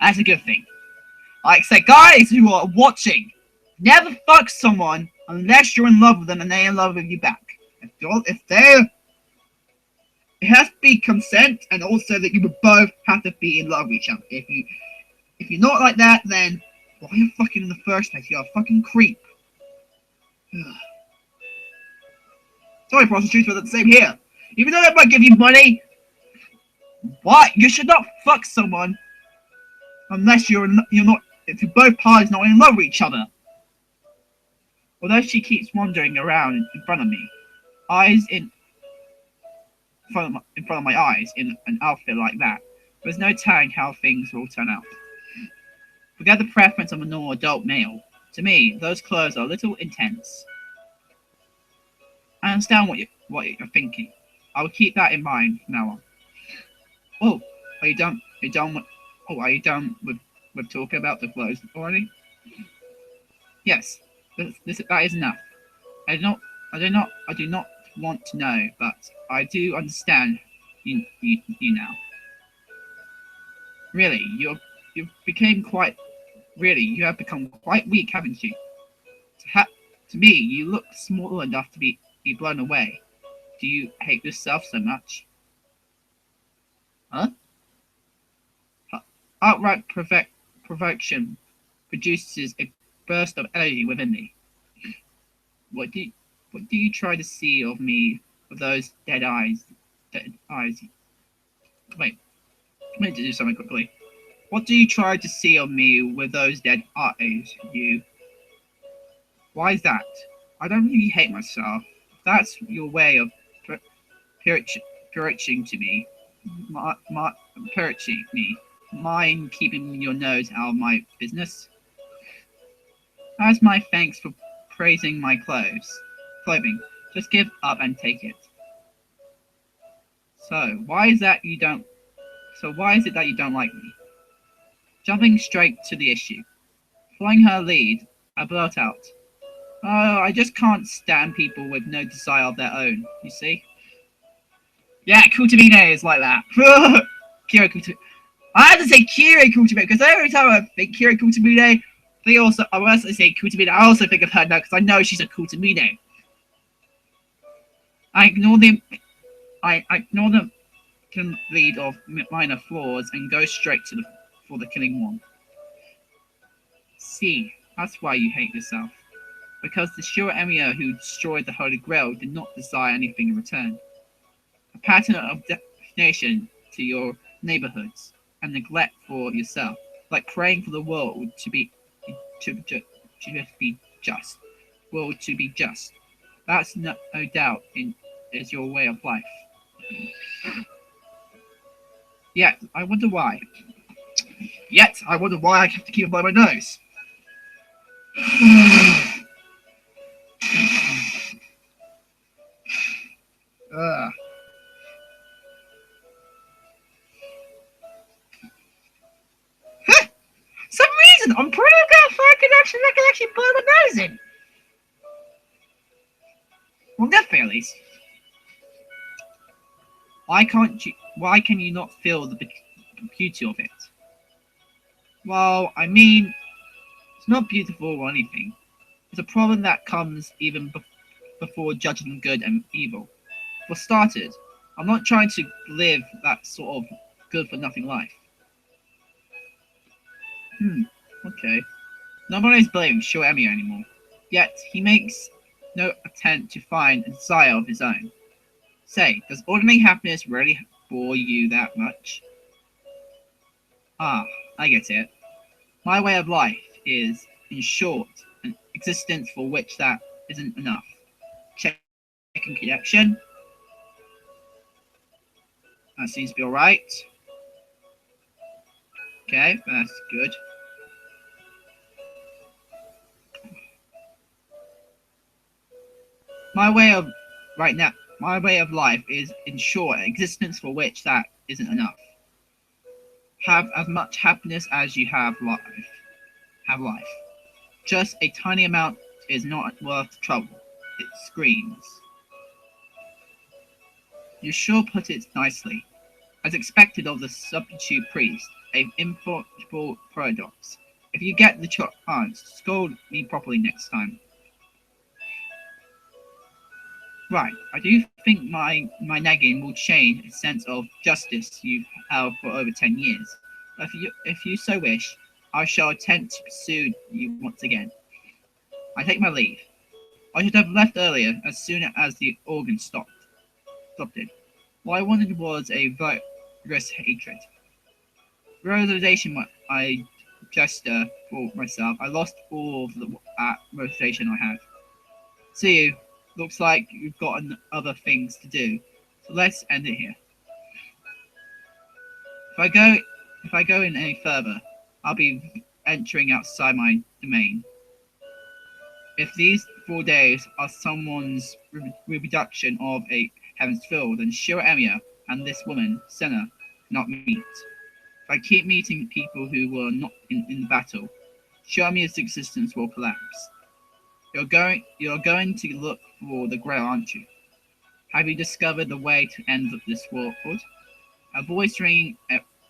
That's a good thing. Like I said, guys who are watching, never fuck someone unless you're in love with them and they're in love with you back. It has to be consent, and also that you would both have to be in love with each other. If you're not like that, then why are you fucking in the first place? You're a fucking creep. Sorry, prostitutes, but it's the same here. Even though they might give you money, why? You should not fuck someone unless you're not. If you both parties not in love with each other. Although she keeps wandering around in front of me, eyes in front of my eyes in an outfit like that, there's no telling how things will turn out. Forget the preference of a normal adult male. To me, those clothes are a little intense. I understand what you're thinking. I will keep that in mind from now on. Oh, are you done? Are you done with talking about the clothes already? Yes, that is enough. I do not want to know, but I do understand you now. Really, you have become quite weak, haven't you? To me, you look small enough to be blown away. Do you hate yourself so much? Huh? Outright provocation produces a burst of energy within me. What do you try to see of me with those dead eyes? Wait, I need to do something quickly. What do you try to see of me with those dead eyes, you? Why is that? I don't really hate myself. That's your way of perching to me. Perching me. Mind keeping your nose out of my business? As my thanks for praising my clothing. Just give up and take it. So why is it that you don't like me? Jumping straight to the issue. Following her lead, I blurt out, "Oh, I just can't stand people with no desire of their own, you see?" Yeah, Kutamine is like that. Kira Kutamine. I had to say Kiri Kutamine because every time I think Kiri Kutamine, I want to say Kutamine, I also think of her now because I know she's a Kutamine. I ignore them. I ignore the lead of minor flaws and go straight for the killing one. See, that's why you hate yourself. Because the sure emir who destroyed the Holy Grail did not desire anything in return. A pattern of defamation to your neighborhoods and neglect for yourself, like praying for the world to be just. World to be just. That's no doubt is your way of life. Yet I wonder why. I have to keep it by my nose. Some reason I'm pretty good if I can actually blow my nose in. Well, definitely at least. Why can you not feel the beauty of it? Well, I mean, it's not beautiful or anything. It's a problem that comes even before judging good and evil. For starters, I'm not trying to live that sort of good-for-nothing life. Okay. Nobody's blaming Shoemi anymore. Yet, he makes no attempt to find a desire of his own. Say, does ordinary happiness really bore you that much? Ah, I get it. My way of life is, in short, an existence for which that isn't enough. Checking connection. That seems to be alright. Okay, that's good. My way of life is, in short, an existence for which that isn't enough. Have as much happiness as you have life. Just a tiny amount is not worth the trouble. It screams. You sure put it nicely. As expected of the substitute priest, an infallible paradox. If you get the chance, scold me properly next time. Right, I do think my nagging will change a sense of justice you've held for over 10 years. But if you so wish, I shall attempt to pursue you once again. I take my leave. I should have left earlier as soon as the organ stopped it. What I wanted was a vigorous hatred. Realization I gesture for myself, I lost all of the motivation I had. See you. Looks like you've got other things to do, so let's end it here. If I go in any further, I'll be entering outside my domain. If these 4 days are someone's reproduction of a heaven's field, then Shira Emia and this woman, Senna, cannot meet. If I keep meeting people who were not in the battle, Shira Emia's existence will collapse. You're going to look for the Grail, aren't you? Have you discovered the way to end this world? A voice ringing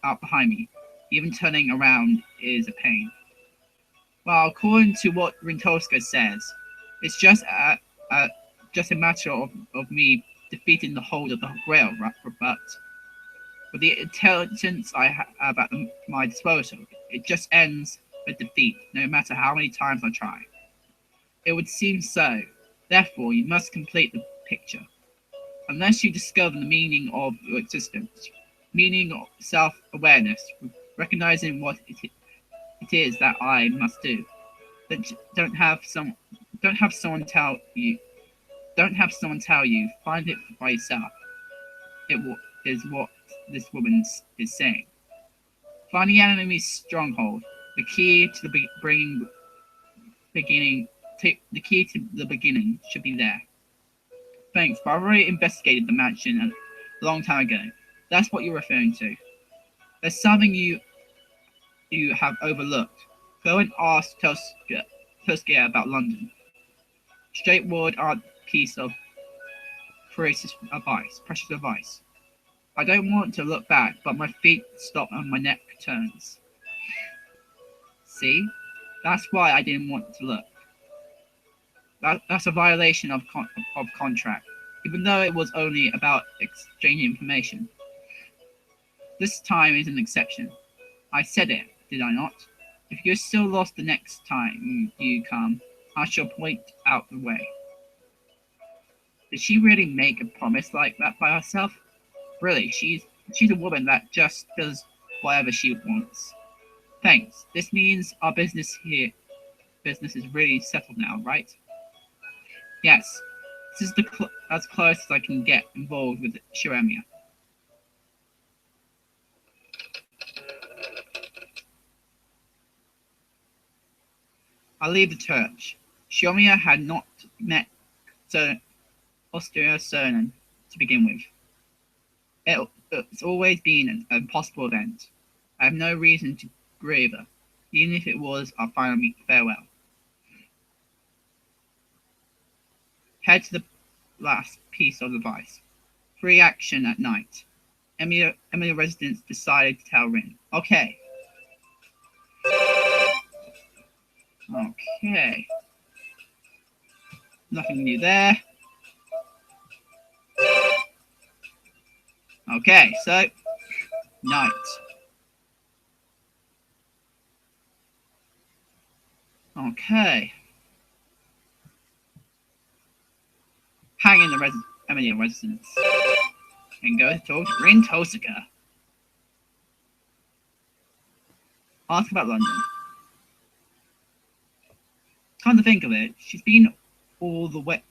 out behind me. Even turning around is a pain. Well, according to what Rintolska says, it's just a matter of me defeating the hold of the Grail, but with the intelligence I have at my disposal, it just ends with defeat, no matter how many times I try. It would seem so. Therefore, you must complete the picture. Unless you discover the meaning of your existence, meaning of self-awareness, recognizing what it is that I must do. Don't have someone tell you. Find it by yourself. It is what this woman is saying. Find the enemy's stronghold. The key to the beginning should be there. Thanks, but I've already investigated the mansion a long time ago. That's what you're referring to. There's something you have overlooked. Go and ask Tuskia about London. Straightforward art piece of precious advice. I don't want to look back, but my feet stop and my neck turns. See? That's why I didn't want to look. That's a violation of contract, even though it was only about exchanging information. This time is an exception. I said it, did I not? If you're still lost the next time you come, I shall point out the way. Did she really make a promise like that by herself? Really, she's a woman that just does whatever she wants. Thanks. This means our business is really settled now, right? Yes. This is as close as I can get involved with Shiremia. I leave the church. Shiremia had not met austere Cernan to begin with. It's always been an impossible event. I have no reason to grieve her, even if it was our final farewell. Head to the last piece of advice. Free action at night. Emilia residents decided to tell Rin. Okay. Okay. Nothing new there. Okay, so night. Okay. Hang in the Emilia residence and go to talk to Rin Tosaka. Ask about London. Come to think of it, she's been all the way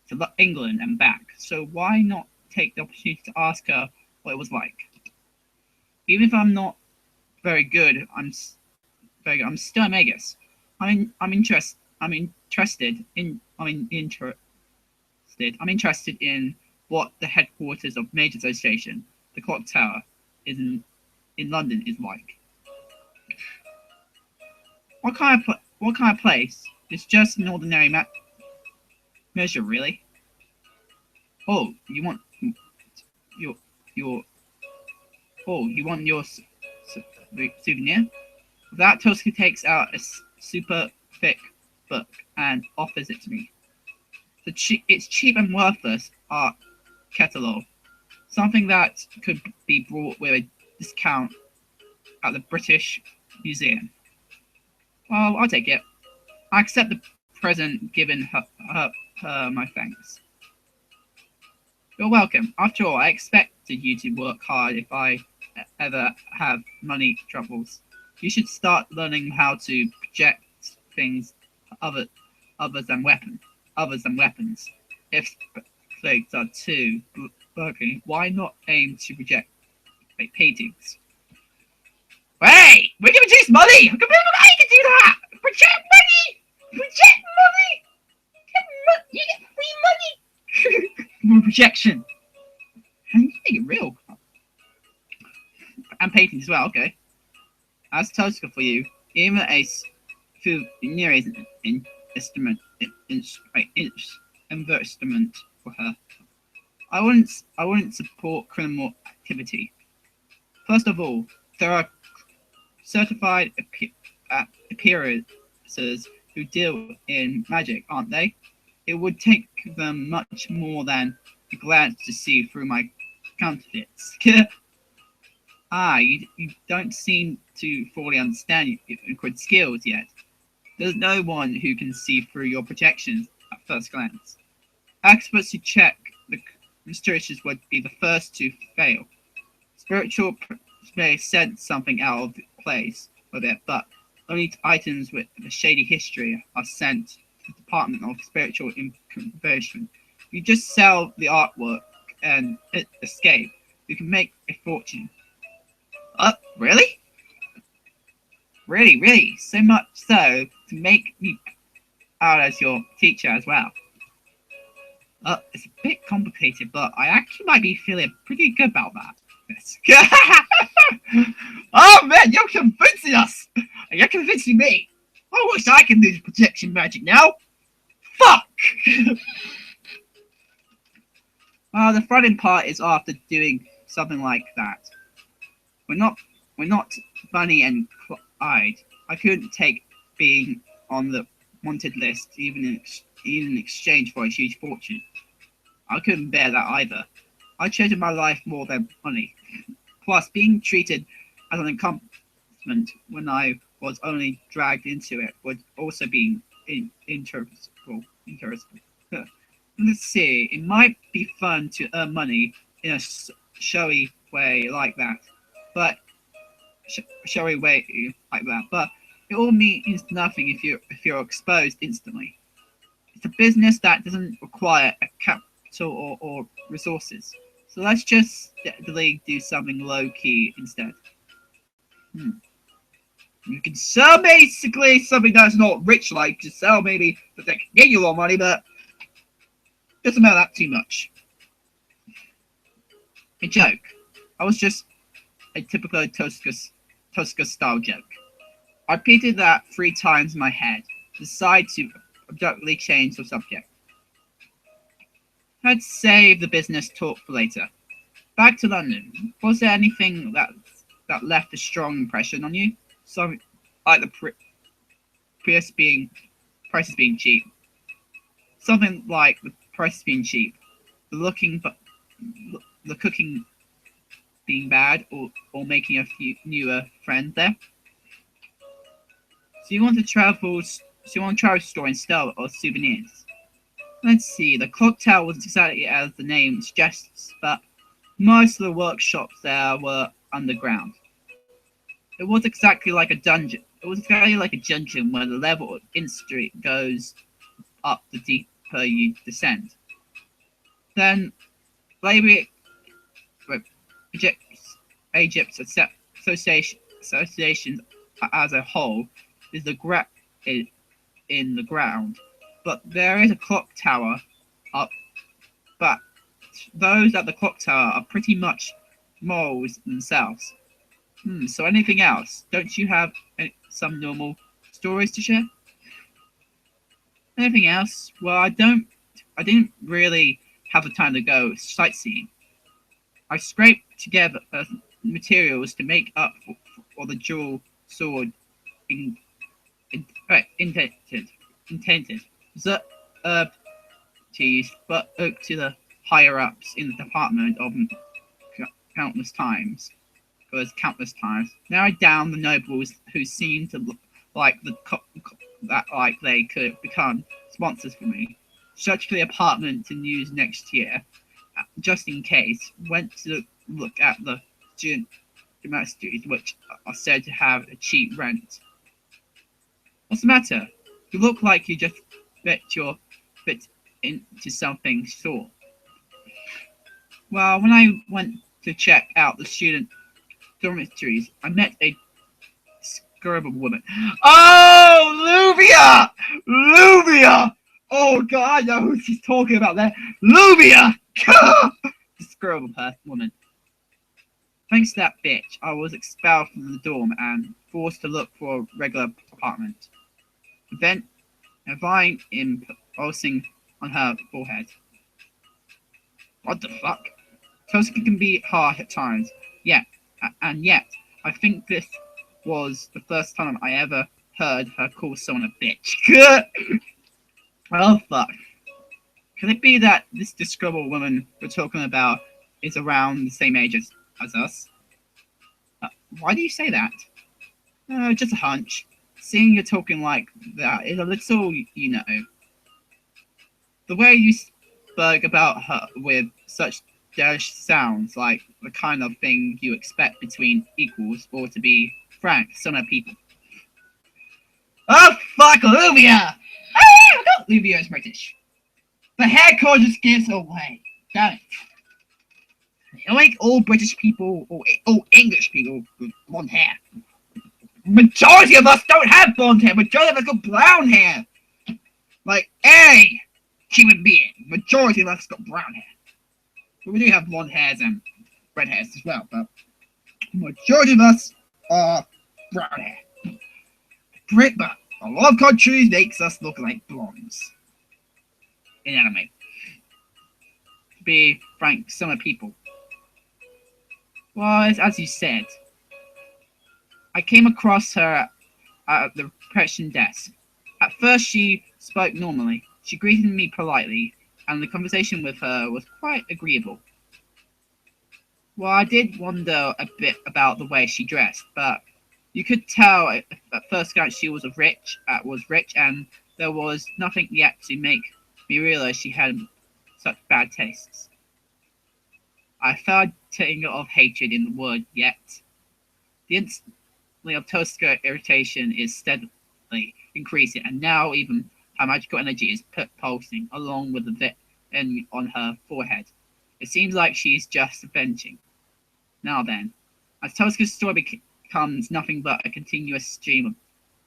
to England and back, so why not take the opportunity to ask her what it was like? Even if I'm not very good, I'm still a Magus. I'm interested in what the headquarters of Mage Association, the Clock Tower, in London is like. What kind of place? It's just an ordinary measure, really. Oh, you want your souvenir? With that, Tosca takes out a super thick book and offers it to me. It's cheap and worthless art catalogue, something that could be bought with a discount at the British Museum. Well, I'll take it. I accept the present, given her my thanks. You're welcome. After all, I expected you to work hard if I ever have money troubles. You should start learning how to project things other than weapons. If plates are too blurry, why not aim to project paintings? Hey, we're giving you money! I can do that! Project money! Project money! You get free money! Projection. And you make it real. And paintings as well, okay. As Tosca for you, even a near is an investment for her. I wouldn't support criminal activity. First of all, there are certified appearances who deal in magic, aren't they? It would take them much more than a glance to see through my counterfeits. You don't seem to fully understand your good skills yet. There's no one who can see through your projections at first glance. Experts who check the restrictions would be the first to fail. Spiritual may sense something out of place with it, but only items with a shady history are sent to the Department of Spiritual Conversion. You just sell the artwork and escape. You can make a fortune. Really? Really? So much so to make me out as your teacher as well. It's a bit complicated, but I actually might be feeling pretty good about that. Oh man, you're convincing us! You're convincing me! I wish I could do protection magic now! Fuck! Well, the frightening part is after doing something like that. We're not Bunny and Clyde. I couldn't take being on the wanted list even in exchange for a huge fortune. I couldn't bear that either. I treasured my life more than money. Plus, being treated as an accompaniment when I was only dragged into it would also be interesting. Let's see, it might be fun to earn money in a showy way like that, but but it all means nothing if you're exposed instantly. It's a business that doesn't require a capital or resources. So let's just steadily do something low key instead. You can sell basically something that's not rich like just sell maybe that they can get you a lot of money, but doesn't matter that too much. A joke. I was just a typical Tosca style joke. I repeated that 3 times in my head, decided to abruptly change the subject. Let's save the business talk for later. Back to London. Was there anything that left a strong impression on you? Something like the prices being cheap. Something like the prices being cheap, the cooking being bad, or making a few newer friends there. So you want to travel store and sell or souvenirs. Let's see, the clock tower was exactly as the name suggests, but most of the workshops there were underground. It was exactly like a dungeon. It was exactly like a dungeon where the level of industry goes up the deeper you descend. Then, Labour Egypt's association as a whole is in the ground, but there is a clock tower up. But those at the clock tower are pretty much moles themselves. So anything else? Don't you have some normal stories to share? Anything else? Well, I didn't really have the time to go sightseeing. I scraped together materials to make up for the dual sword intended. The teased, but spoke to the higher ups in the department of countless times. Narrowed down the nobles who seemed to look like like they could become sponsors for me. Searched for the apartment to use next year, just in case. Went to look at the student domestics, which are said to have a cheap rent. What's the matter? You look like you just fit into something sore. Well, when I went to check out the student dormitories, I met a scurvy woman. Oh, Luvia! Luvia! Oh God, I know who she's talking about there. Luvia! The scurvy woman. Thanks to that bitch, I was expelled from the dorm and forced to look for a regular apartment. Then, a vine impulsing on her forehead. What the fuck? Tosca can be hard at times. Yet, I think this was the first time I ever heard her call someone a bitch. Oh fuck. Could it be that this discoverable woman we're talking about is around the same age as us? Why do you say that? Just a hunch. Seeing you talking like that is a little, The way you spoke about her with such dash sounds like the kind of thing you expect between equals, or to be frank, similar people. Oh fuck, Olivia! I forgot Olivia is British. The hair code just gives away. Damn it. I like all British people or all English people with blonde hair. Majority of us don't have blonde hair. Majority of us got brown hair. Like any human being, majority of us got brown hair. But we do have blonde hairs and red hairs as well. But majority of us are brown hair. But a lot of countries makes us look like blondes in anime. To be frank, some people. Well, as you said, I came across her at the reception desk. At first, she spoke normally. She greeted me politely, and the conversation with her was quite agreeable. Well, I did wonder a bit about the way she dressed, but you could tell at first glance she was rich, and there was nothing yet to make me realize she had such bad tastes. I felt a tingle of hatred in the word yet. The instantly of Tosca irritation is steadily increasing, and now even her magical energy is pulsing along with the vein on her forehead. It seems like she is just avenging. Now then, as Tosca's story becomes nothing but a continuous stream of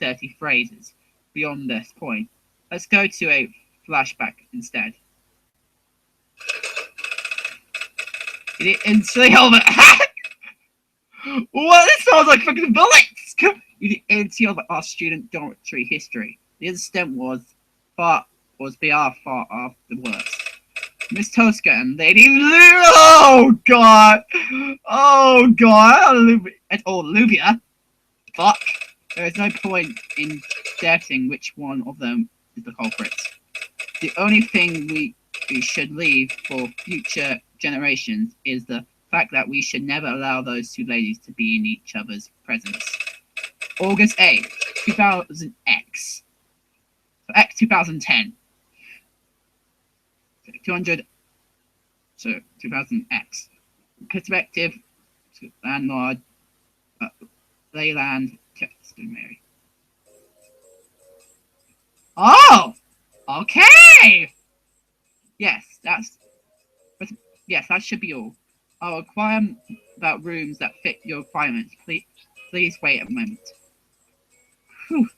dirty phrases beyond this point, let's go to a flashback instead. It instantly helmet. What? This sounds like fucking bullets! You empty of our student dormitory history. The incident was beyond far off the worst. Miss Tosca and Lady oh god! Oh god! Olivia. Fuck. There is no point in debating which one of them is the culprit. The only thing we should leave for future generations is the fact that we should never allow those two ladies to be in each other's presence. August 8th, 2000X. So X 2010. 200. So 2000X. Perspective. Landlord. Leyland. Mary. Oh! Okay! Yes, that should be all. I'll inquire about rooms that fit your requirements. Please wait a moment. Whew.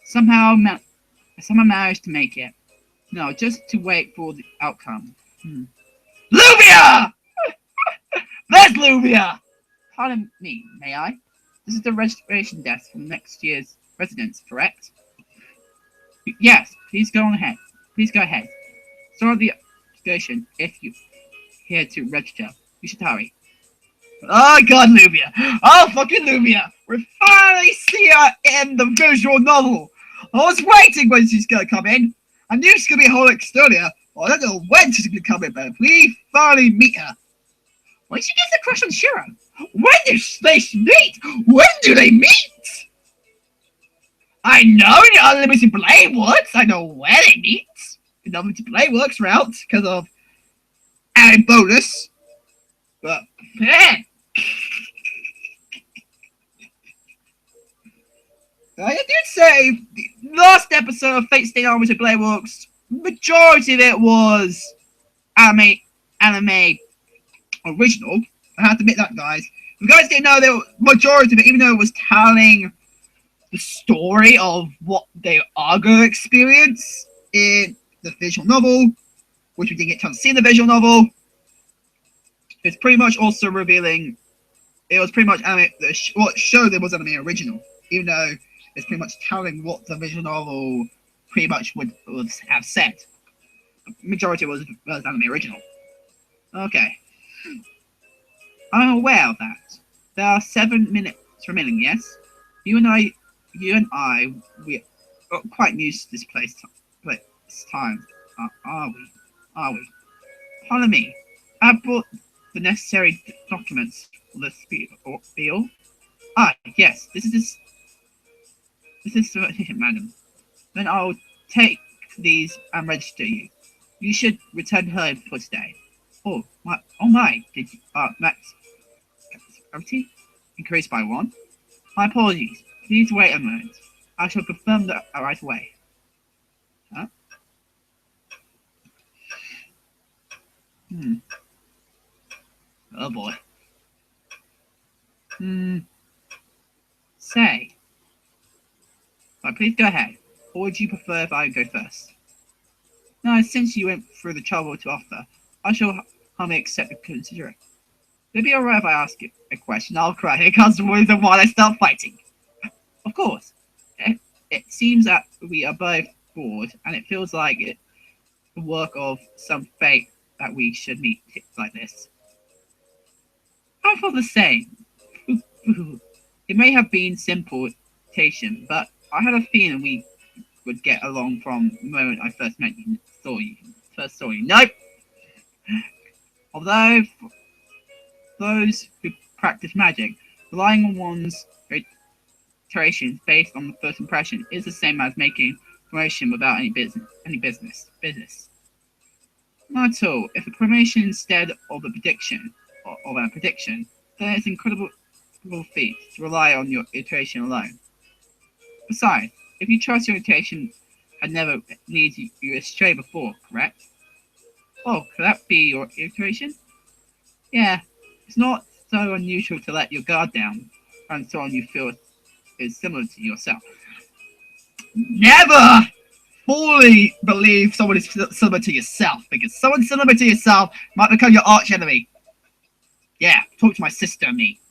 Somehow managed to make it. No, just to wait for the outcome. Luvia! There's Luvia! Pardon me, may I? This is the registration desk for next year's residents, correct? Yes, please go ahead. Please go ahead. Start the registration if you're here to register. You should hurry. Oh god, Luvia! Oh fucking Luvia! We finally see her in the visual novel! I was waiting when she's gonna come in. I knew she's gonna be a whole exterior. Well, I don't know when she's gonna come in, but we finally meet her. When she gets a crush on Shiro? When do they meet? When do they meet? I know the Unlimited Blade Works. I know where they meet. The Unlimited Blade Works route because of added bonus. But man, I did say the last episode of Fate Stay Unlimited Blade Works, majority of it was anime original. I have to admit that, guys. If you guys didn't know, the majority of it, even though it was telling the story of what they are going to experience in the visual novel, which we didn't get a chance to see in the visual novel, it's pretty much also revealing. It was pretty much anime. What showed it was anime original, even though it's pretty much telling what the visual novel pretty much would have said. The majority was anime original. Okay. I'm aware of that. There are 7 minutes remaining, yes? You and I, we are quite new to this place time. Are we? Pardon me. I brought the necessary documents for the spiel. Ah, yes. This is madam. Then I'll take these and register you. You should return home for today. Oh my! Did Max gravity increased by 1? My apologies. Please wait a moment. I shall confirm that right away. Huh? Oh boy. Say. Right, please go ahead. Or would you prefer if I go first? No, since you went through the trouble to offer, I shall humbly accept and consider it. It'd be alright if I ask you a question. I'll cry. Here comes the reason why I start fighting. Of course. It seems that we are both bored, and it feels like it's the work of some fate that we should meet like this. I felt the same. It may have been simple imitation, but I had a feeling we would get along from the moment I first met you. First saw you. Nope. Although those who practice magic, relying on one's iterations based on the first impression is the same as making promotion without any business. Not at all. If a promotion instead of a prediction, then it's an incredible feat to rely on your iteration alone. Besides, if you trust your iteration had never led you astray before, correct? Oh, could that be your iteration? Yeah, it's not so unusual to let your guard down and someone you feel is similar to yourself. Never fully believe someone is similar to yourself, because someone similar to yourself might become your arch enemy. Yeah, talk to my sister and me.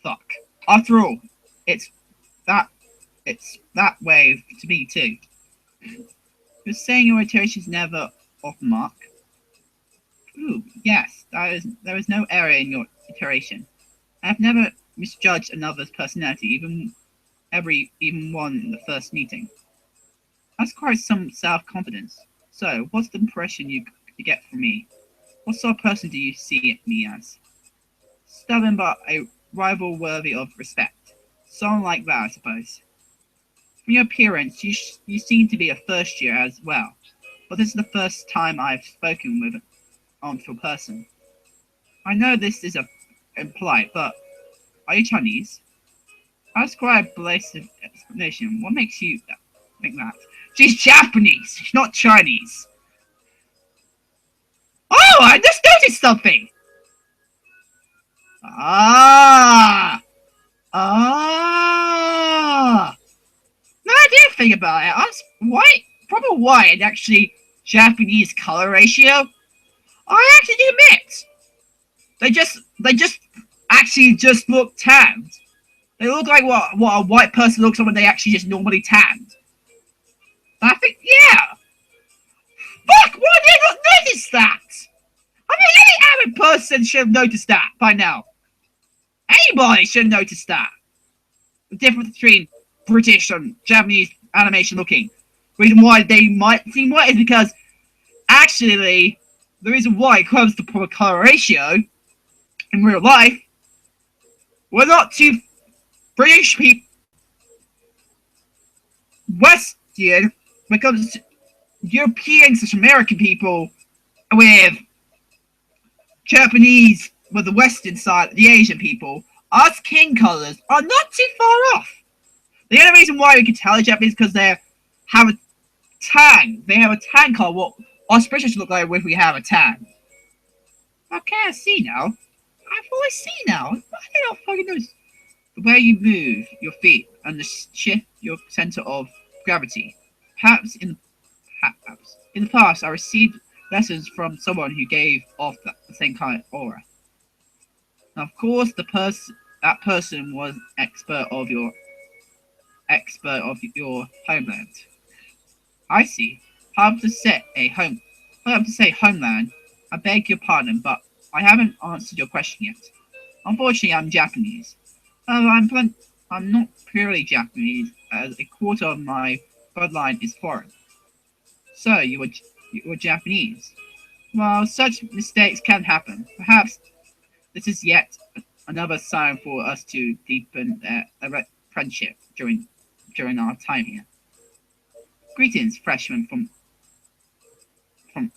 Fuck. After all, it's that way to me too. You're saying your iteration is never off the mark? Ooh, yes, there is no error in your iteration. I have never misjudged another's personality, even one in the first meeting. That's quite some self-confidence. So, what's the impression you get from me? What sort of person do you see me as? Stubborn but a rival worthy of respect. Someone like that, I suppose. From your appearance, you seem to be a first year as well. But this is the first time I've spoken with an actual person. I know this is impolite, but are you Chinese? That's quite a blasted explanation. What makes you think that? She's Japanese. She's not Chinese. Oh, I just noticed something. Ah. Now I do think about it. Probably white and actually Japanese color ratio. I actually do admit. They just look tanned. They look like what a white person looks like when they actually just normally tanned. And I think, yeah. Fuck, why did I not notice that? I mean, any average person should have noticed that by now. Anybody should have noticed that. The difference between British and Japanese animation looking. The reason why they might seem white is because, actually, the reason why it comes to proper color ratio in real life, we're not too British people, Western, when it comes to Europeans and American people with Japanese, with the Western side, the Asian people, us king colors are not too far off. The only reason why we can tell the Japanese is because they have a tan. They have a tan color. What us British look like if we have a tan. Okay, I see now. I fully see now. I don't fucking know. The way you move your feet and the shift your center of gravity. Perhaps in the past, I received lessons from someone who gave off the same kind of aura. Now, of course, that person was expert of your homeland. I see. Hard to say homeland. I beg your pardon, but I haven't answered your question yet. Unfortunately, I'm Japanese. I'm not purely Japanese, as a quarter of my bloodline is foreign. So, you were Japanese. Well, such mistakes can happen. Perhaps this is yet another sign for us to deepen a friendship during our time here. Greetings, freshmen from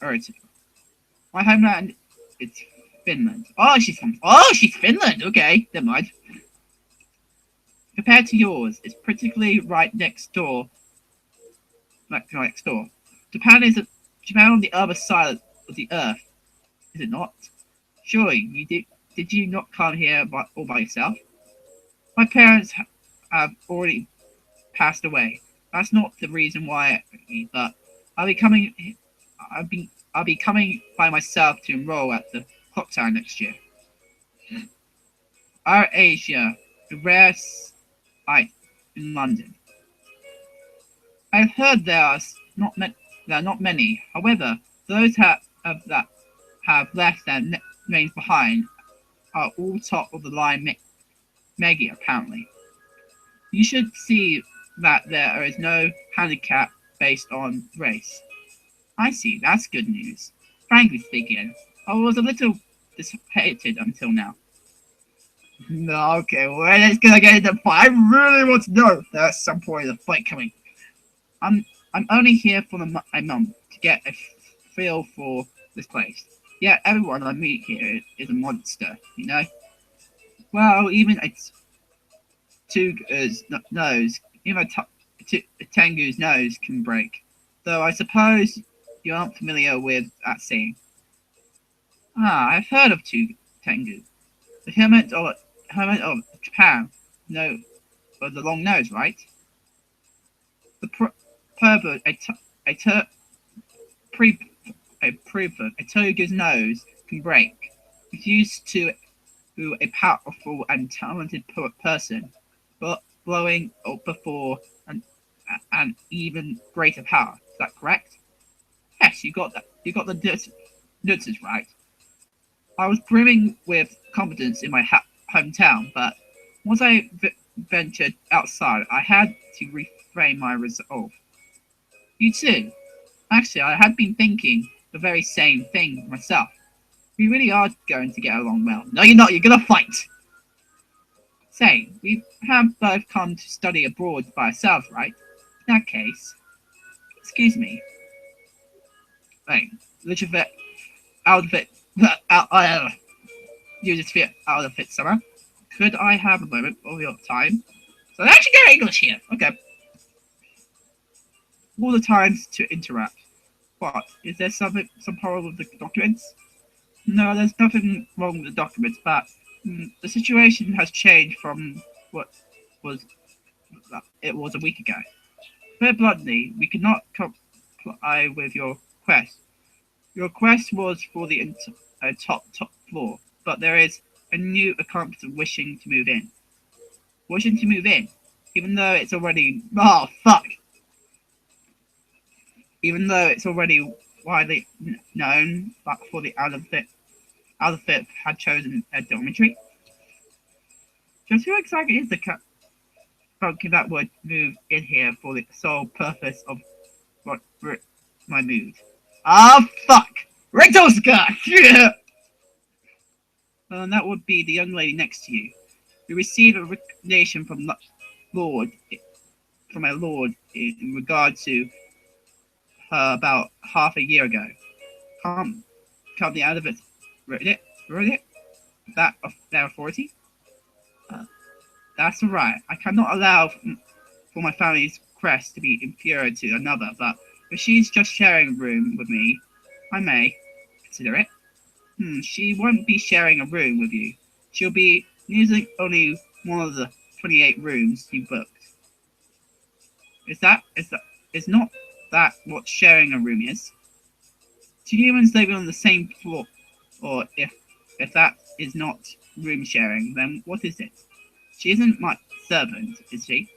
Earth. My homeland is Finland. She's Finland. Okay, never mind. Compared to yours, it's particularly right next door. Japan on the other side of the earth, is it not? Surely, did you not come here all by yourself? My parents have already passed away. That's not the reason why, but I'll be coming by myself to enroll at the clock tower next year. Ataraxia, the rare site in London. I've heard there are not many. However, those that have left their names behind are all top of the line Maggie, apparently. You should see that there is no handicap based on race. I see, that's good news. Frankly speaking, I was a little disappointed until now. No, okay, well, let's get into the fight. I really want to know if there's some point of the fight coming. I'm only here for my mum to get a feel for this place. Yeah, everyone I meet here is a monster, you know? Well, even a Tengu's nose can break. Though I suppose you aren't familiar with that saying. Ah, I've heard of Tengu. The hermit of Japan. No, with the long nose, right? The pervert, a Tengu's nose can break. It's used to a powerful and talented person, but blowing up before an even greater power. Is that correct? Yes, you got that. You got the nuts right. I was brimming with confidence in my hometown, but once I ventured outside, I had to reframe my resolve. You too. Actually, I had been thinking the very same thing myself. We really are going to get along well. No, you're not. You're gonna fight. Say, we have both come to study abroad by ourselves, right? In that case, excuse me. Wait, little bit out of it. You just feel out of it, summer. Could I have a moment of your time? So let's actually get English here. Okay. All the times to interrupt. What? Is there some problem with the documents? No, there's nothing wrong with the documents, but the situation has changed from what was it was a week ago. Very bluntly, we could not comply with your request. Your request was for the top floor, but there is a new accomplice wishing to move in. Wishing to move in, even though it's already even though it's already widely known that for the outfit had chosen a dormitory. Just who exactly is the funky that would move in here for the sole purpose of what my mood? Ah, fuck! Ritoska! Yeah! That would be the young lady next to you. We received a recommendation from a lord in regard to her about half a year ago. Can't the out of it. Wrote it? That of their authority? That's alright. I cannot allow for my family's crest to be inferior to another, but if she's just sharing a room with me, I may consider it. She won't be sharing a room with you. She'll be using only one of the 28 rooms you booked. Is not that what sharing a room is? Two humans living on the same floor, or if that is not room sharing, then what is it? She isn't my servant, is she?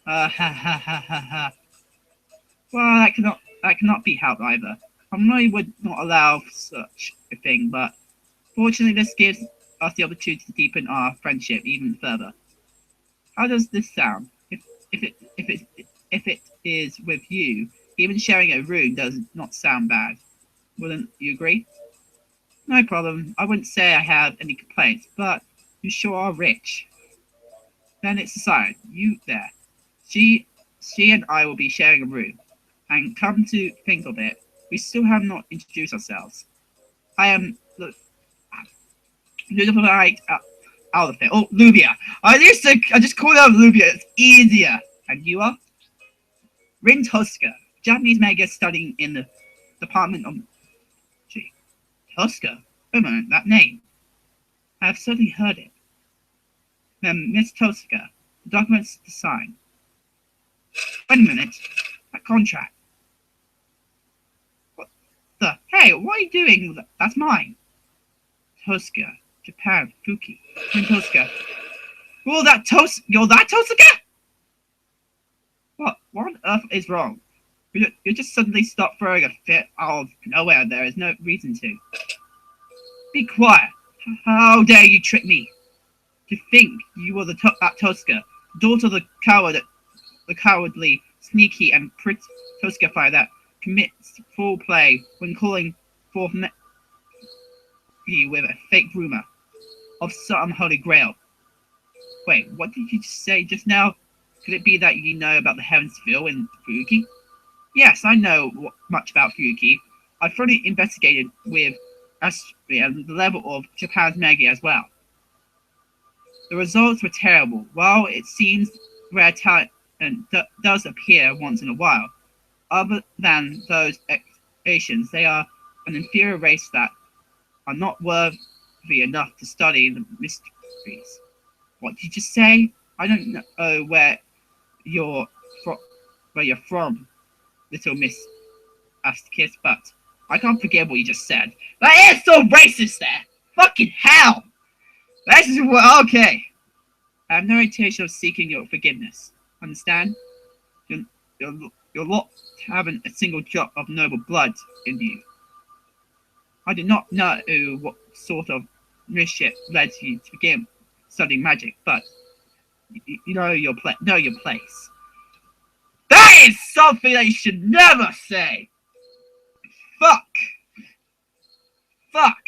Ha ha ha ha ha. Well, that cannot be helped either. I really would not allow such a thing, but fortunately this gives us the opportunity to deepen our friendship even further. How does this sound? If it is with you, even sharing a room does not sound bad. Wouldn't you agree? No problem. I wouldn't say I have any complaints, but you sure are rich. Then it's decided. You there. She and I will be sharing a room. And come to think of it, we still have not introduced ourselves. I am beautiful light out of it. Oh, Lubia. I just called out Lubia. It's easier. And you are? Rin Tosca, Japanese mega studying in the Department of Tosca. Wait a minute, that name. I have certainly heard it. Then Miss Tosca, the documents to sign. Wait a minute. That contract. What the? Hey, what are you doing with it? That's mine. Tosca, Japan, Fuki. Rin Tosca. Well, you're that Tosca? What on earth is wrong? You just suddenly stop throwing a fit out of nowhere. There is no reason to. Be quiet. How dare you trick me? To think you were that Tosca, daughter of the cowardly, sneaky, and pretty Tosca fire that commits foul play when calling forth me with a fake rumor of some holy grail. Wait, what did you say just now? Could it be that you know about the Heaven's Veil in Fuki? Yes, I know much about Fuki. I thoroughly investigated with Austria and the level of Japan's Magi as well. The results were terrible. While it seems rare talent does appear once in a while, other than those Asians, they are an inferior race that are not worthy enough to study the mysteries. What did you just say? I don't know where you're from, little Miss Asticus, but I can't forget what you just said. That is so racist there! Fucking hell! This is what. Okay. I have no intention of seeking your forgiveness. Understand? Your lot haven't a single drop of noble blood in you. I do not know what sort of mischief led you to begin studying magic, but you know your place. That is something that you should never say! Fuck! Fuck!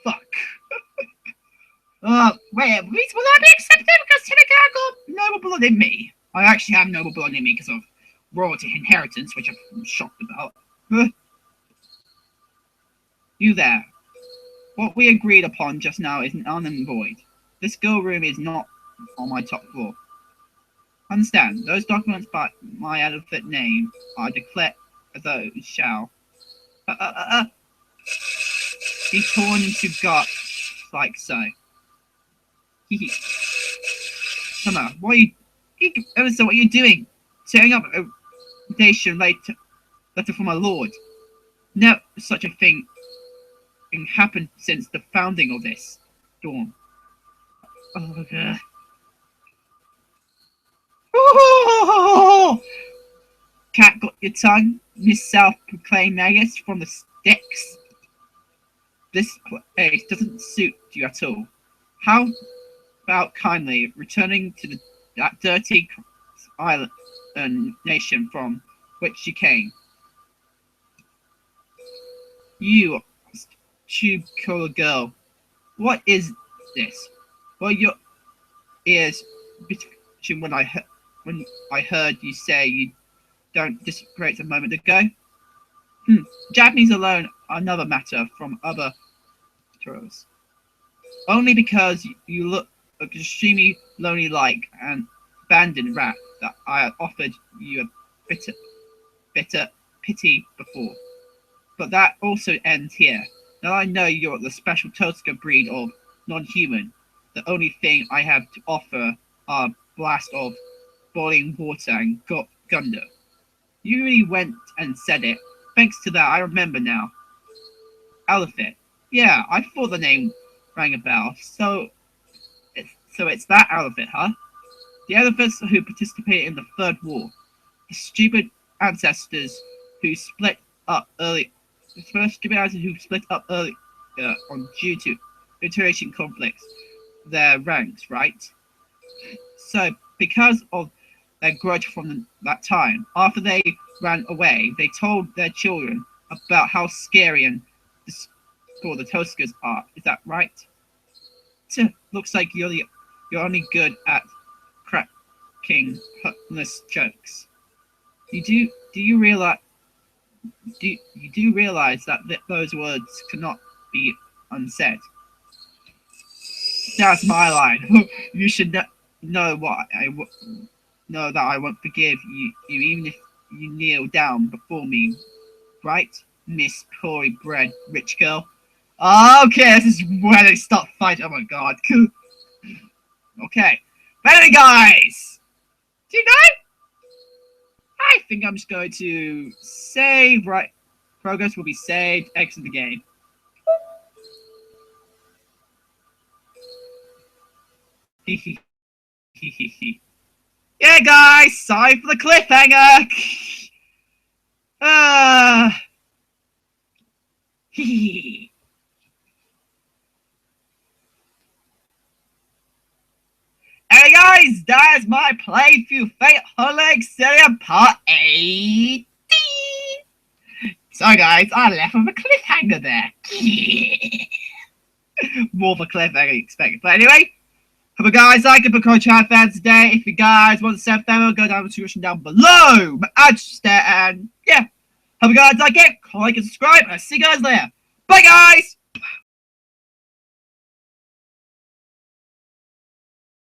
Fuck! Wait, will that be accepted? Because technically I got noble blood in me. I actually have noble blood in me because of royalty inheritance, which I'm shocked about. You there. What we agreed upon just now is null and void. This girl room is not on my top floor. Understand, those documents by my elephant name are declared as those shall be torn into guts like so. Come on, what are you doing? Tearing up a nation letter from my lord. Never such a thing happened since the founding of this dawn. Oh god. Oh! Cat got your tongue, Miss Self-proclaimed Magus from the sticks. This place doesn't suit you at all. How about kindly returning to that dirty island nation from which you came? You tube color girl, what is this? Well, your ears between when I heard you say you don't disagree a moment ago. Japanese alone are another matter from other tourists. Only because you look extremely lonely like an abandoned rat that I offered you a bitter pity before. But that also ends here. Now I know you're the special Tosca breed of non-human. The only thing I have to offer are a blast of boiling water and gunder. You really went and said it. Thanks to that, I remember now. Elephant. Yeah, I thought the name rang a bell. So it's that elephant, huh? The elephants who participated in the Third War. The stupid ancestors who split up early. The first stupid ancestors who split up early due to iteration conflicts. Their ranks, right? So because of their grudge from that time, after they ran away, they told their children about how scary and the Toscas are. Is that right? Looks like you're only good at cracking hopeless jokes. You do realize that those words cannot be unsaid? That's my line. You should know that I won't forgive you even if you kneel down before me, right, Miss Poorly Bred Rich Girl? Okay, this is where they start fighting. Oh my god. Okay. But anyway, guys, do you know? I think I'm just going to save, right? Progress will be saved, exit the game. Yeah, guys, sorry for the cliffhanger. that is my playthrough Fate Ataraxia Part 80. So guys, I left with a cliffhanger there. More of a cliffhanger than expected. But anyway, hope you guys like it, because chat fans today. If you guys want to send them, go down the description down below. But I just and yeah. Hope you guys like it, like and subscribe, and I'll see you guys later. Bye guys!